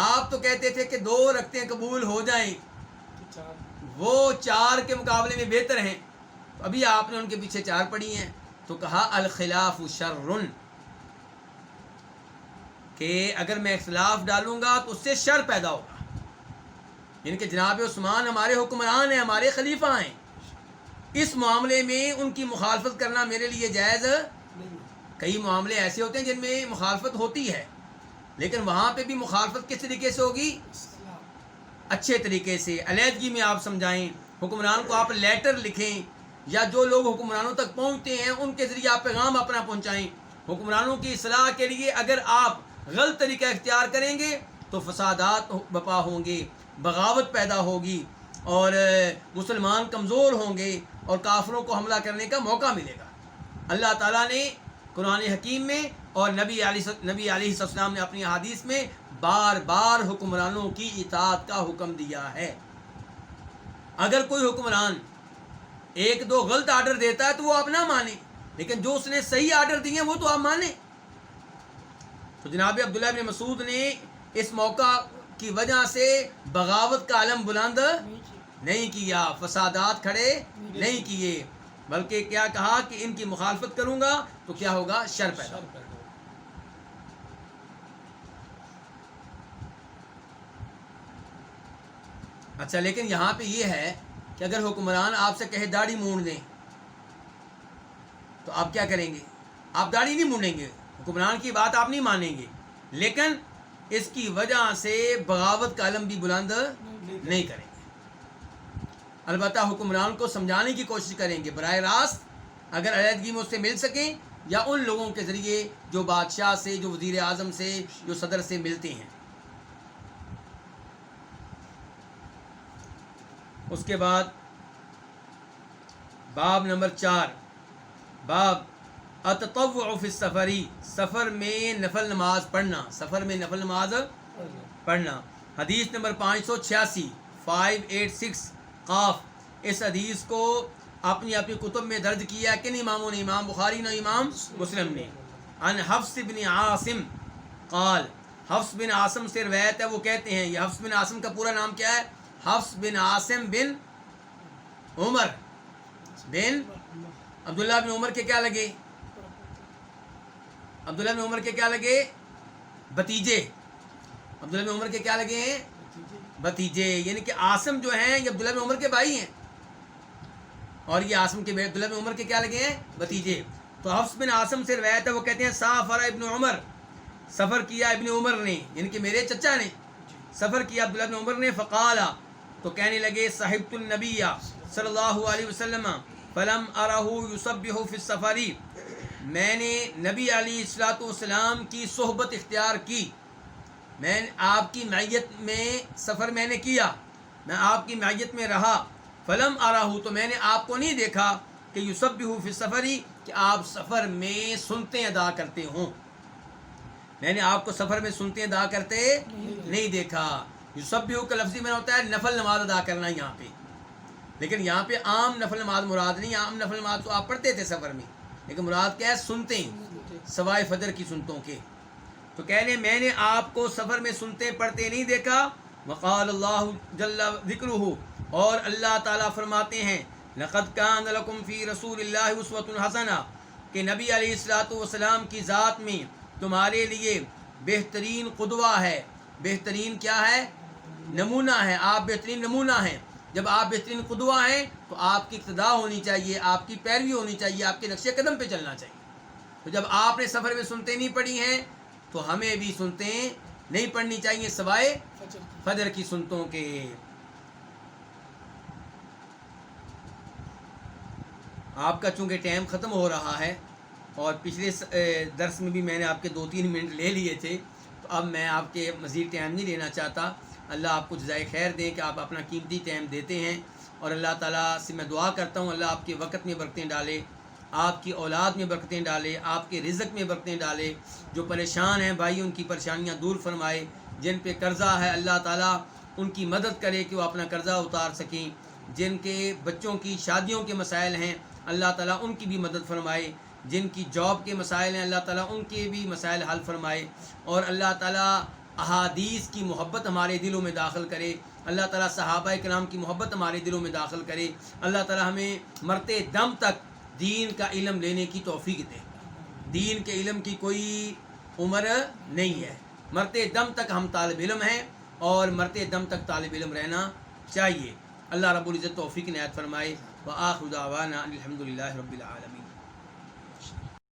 آپ تو کہتے تھے کہ 2 رکعتیں قبول ہو جائیں، وہ 4 کے مقابلے میں بہتر ہیں، تو ابھی آپ نے ان کے پیچھے 4 پڑھی ہیں۔ تو کہا الخلاف شر، کہ اگر میں اختلاف ڈالوں گا تو اس سے شر پیدا ہوگا، یعنی کہ جناب عثمان ہمارے حکمران ہیں، ہمارے خلیفہ ہیں، اس معاملے میں ان کی مخالفت کرنا میرے لیے جائز نہیں۔ کئی معاملے ایسے ہوتے ہیں جن میں مخالفت ہوتی ہے، لیکن وہاں پہ بھی مخالفت کس طریقے سے ہوگی؟ اچھے طریقے سے، علیحدگی میں آپ سمجھائیں، حکمران کو آپ لیٹر لکھیں، یا جو لوگ حکمرانوں تک پہنچتے ہیں ان کے ذریعے آپ پیغام اپنا پہنچائیں۔ حکمرانوں کی اصلاح کے لیے اگر آپ غلط طریقہ اختیار کریں گے تو فسادات بپا ہوں گے، بغاوت پیدا ہوگی، اور مسلمان کمزور ہوں گے، اور کافروں کو حملہ کرنے کا موقع ملے گا۔ اللہ تعالیٰ نے قرآن حکیم میں اور نبی علیہ السلام نے اپنی حدیث میں بار بار حکمرانوں کی اطاعت کا حکم دیا ہے۔ اگر کوئی حکمران 1-2 غلط آرڈر دیتا ہے تو وہ آپ نہ مانیں، لیکن جو اس نے صحیح آرڈر دیے ہیں وہ تو آپ مانیں۔ تو جناب عبداللہ بن مسعود نے اس موقع کی وجہ سے بغاوت کا علم بلند نہیں کیا، فسادات کھڑے نہیں کیے، بلکہ کیا کہا کہ ان کی مخالفت کروں گا تو کیا ہوگا؟ شر پیدا ہوگا۔ اچھا، لیکن یہاں پہ یہ ہے کہ اگر حکمران آپ سے کہے داڑھی مونڈ دیں تو آپ کیا کریں گے؟ آپ داڑھی نہیں مونڈیں گے، حکمران کی بات آپ نہیں مانیں گے، لیکن اس کی وجہ سے بغاوت کا علم بھی بلند نہیں کریں گے۔ البتہ حکمران کو سمجھانے کی کوشش کریں گے براہ راست، اگر علیحدگی میں اس سے مل سکیں، یا ان لوگوں کے ذریعے جو بادشاہ سے، جو وزیر اعظم سے، جو صدر سے ملتے ہیں۔ اس کے بعد باب نمبر 4، باب التطوع فی السفری، سفر میں نفل نماز پڑھنا، سفر میں نفل نماز پڑھنا۔ حدیث نمبر 586 قاف، اس حدیث کو اپنی کتب میں درج کیا کن اماموں نے؟ امام بخاری نے، امام مسلم نے۔ عن حفص بن عاصم قال، حفص بن عاصم سے روایت ہے، وہ کہتے ہیں، یہ حفص بن عاصم کا پورا نام کیا ہے؟ حفص بن عاصم بن عمر بن عبداللہ بن عمر کے کیا لگے؟ عبداللہ بن عمر کے کیا لگے؟ بھتیجے۔ عبداللہ بن عمر کے کیا لگے ہیں؟ بھتیجے، یعنی کہ عاصم جو ہیں یہ عبداللہ بن عمر کے بھائی ہیں، اور یہ عاصم کے عبداللہ بن عمر کے کیا لگے ہیں؟ بھتیجے۔ تو حفص بن عاصم سے روایت ہے، وہ کہتے ہیں سافر ابن عمر، سفر کیا ابن عمر نے، یعنی کہ میرے چچا نے سفر کیا عبداللہ بن عمر نے، فقال، تو کہنے لگے صحبت النبی صلی اللہ علیہ وسلم فلم ارہ یسبح فی السفر، میں نے نبی علیہ الصلوۃ والسلام کی صحبت اختیار کی، میں آپ کی معیت میں سفر میں نے کیا، میں آپ کی معیت میں رہا، فلم ارہ، تو میں نے آپ کو نہیں دیکھا کہ یسبح فی السفر، کہ آپ سفر میں سنتے ادا کرتے ہوں، میں نے آپ کو سفر میں سنتے ادا کرتے نہیں دیکھا۔ یسبح کا لفظی معنی ہوتا ہے نفل نماز ادا کرنا یہاں پہ، لیکن یہاں پہ عام نفل نماز مراد نہیں، عام نفل نماز تو آپ پڑھتے تھے سفر میں، لیکن مراد کیا ہے؟ سنتے، سوائے فجر کی سنتوں کے۔ تو کہنے میں نے آپ کو سفر میں سنتے پڑھتے نہیں دیکھا۔ وقال اللہ جل ذکرہ، اور اللہ تعالیٰ فرماتے ہیں لقد کان لکم فی رسول اللہ اسوۃ حسنہ، کہ نبی علیہ الصلوۃ والسلام کی ذات میں تمہارے لیے بہترین قدوہ ہے، بہترین کیا ہے؟ نمونہ ہے، آپ بہترین نمونہ ہیں۔ جب آپ بہترین قدوہ ہیں تو آپ کی اقتداء ہونی چاہیے، آپ کی پیروی ہونی چاہیے، آپ کے نقش قدم پہ چلنا چاہیے۔ تو جب آپ نے سفر میں سنتے نہیں پڑھی ہیں تو ہمیں بھی سنتے نہیں پڑھنی چاہیے سوائے فجر کی سنتوں کے۔ آپ کا چونکہ ٹائم ختم ہو رہا ہے، اور پچھلے درس میں بھی میں نے آپ کے 2-3 منٹ لے لیے تھے، تو اب میں آپ کے مزید ٹائم نہیں لینا چاہتا۔ اللہ آپ کو جزائے خیر دیں کہ آپ اپنا قیمتی ٹائم دیتے ہیں، اور اللہ تعالیٰ سے میں دعا کرتا ہوں اللہ آپ کے وقت میں برکتیں ڈالے، آپ کی اولاد میں برکتیں ڈالے، آپ کے رزق میں برکتیں ڈالے، جو پریشان ہیں بھائی ان کی پریشانیاں دور فرمائے، جن پہ قرضہ ہے اللہ تعالیٰ ان کی مدد کرے کہ وہ اپنا قرضہ اتار سکیں، جن کے بچوں کی شادیوں کے مسائل ہیں اللہ تعالیٰ ان کی بھی مدد فرمائے، جن کی جاب کے مسائل ہیں اللہ تعالیٰ ان کے بھی مسائل حل فرمائے، اور اللہ تعالیٰ احادیث کی محبت ہمارے دلوں میں داخل کرے، اللہ تعالیٰ صحابہ کرام کی محبت ہمارے دلوں میں داخل کرے، اللہ تعالیٰ ہمیں مرتے دم تک دین کا علم لینے کی توفیق دے۔ دین کے علم کی کوئی عمر نہیں ہے، مرتے دم تک ہم طالب علم ہیں، اور مرتے دم تک طالب علم رہنا چاہیے۔ اللہ رب العزت توفیق عنایت فرمائے۔ وآخر دعوانا الحمد للہ رب العالمین۔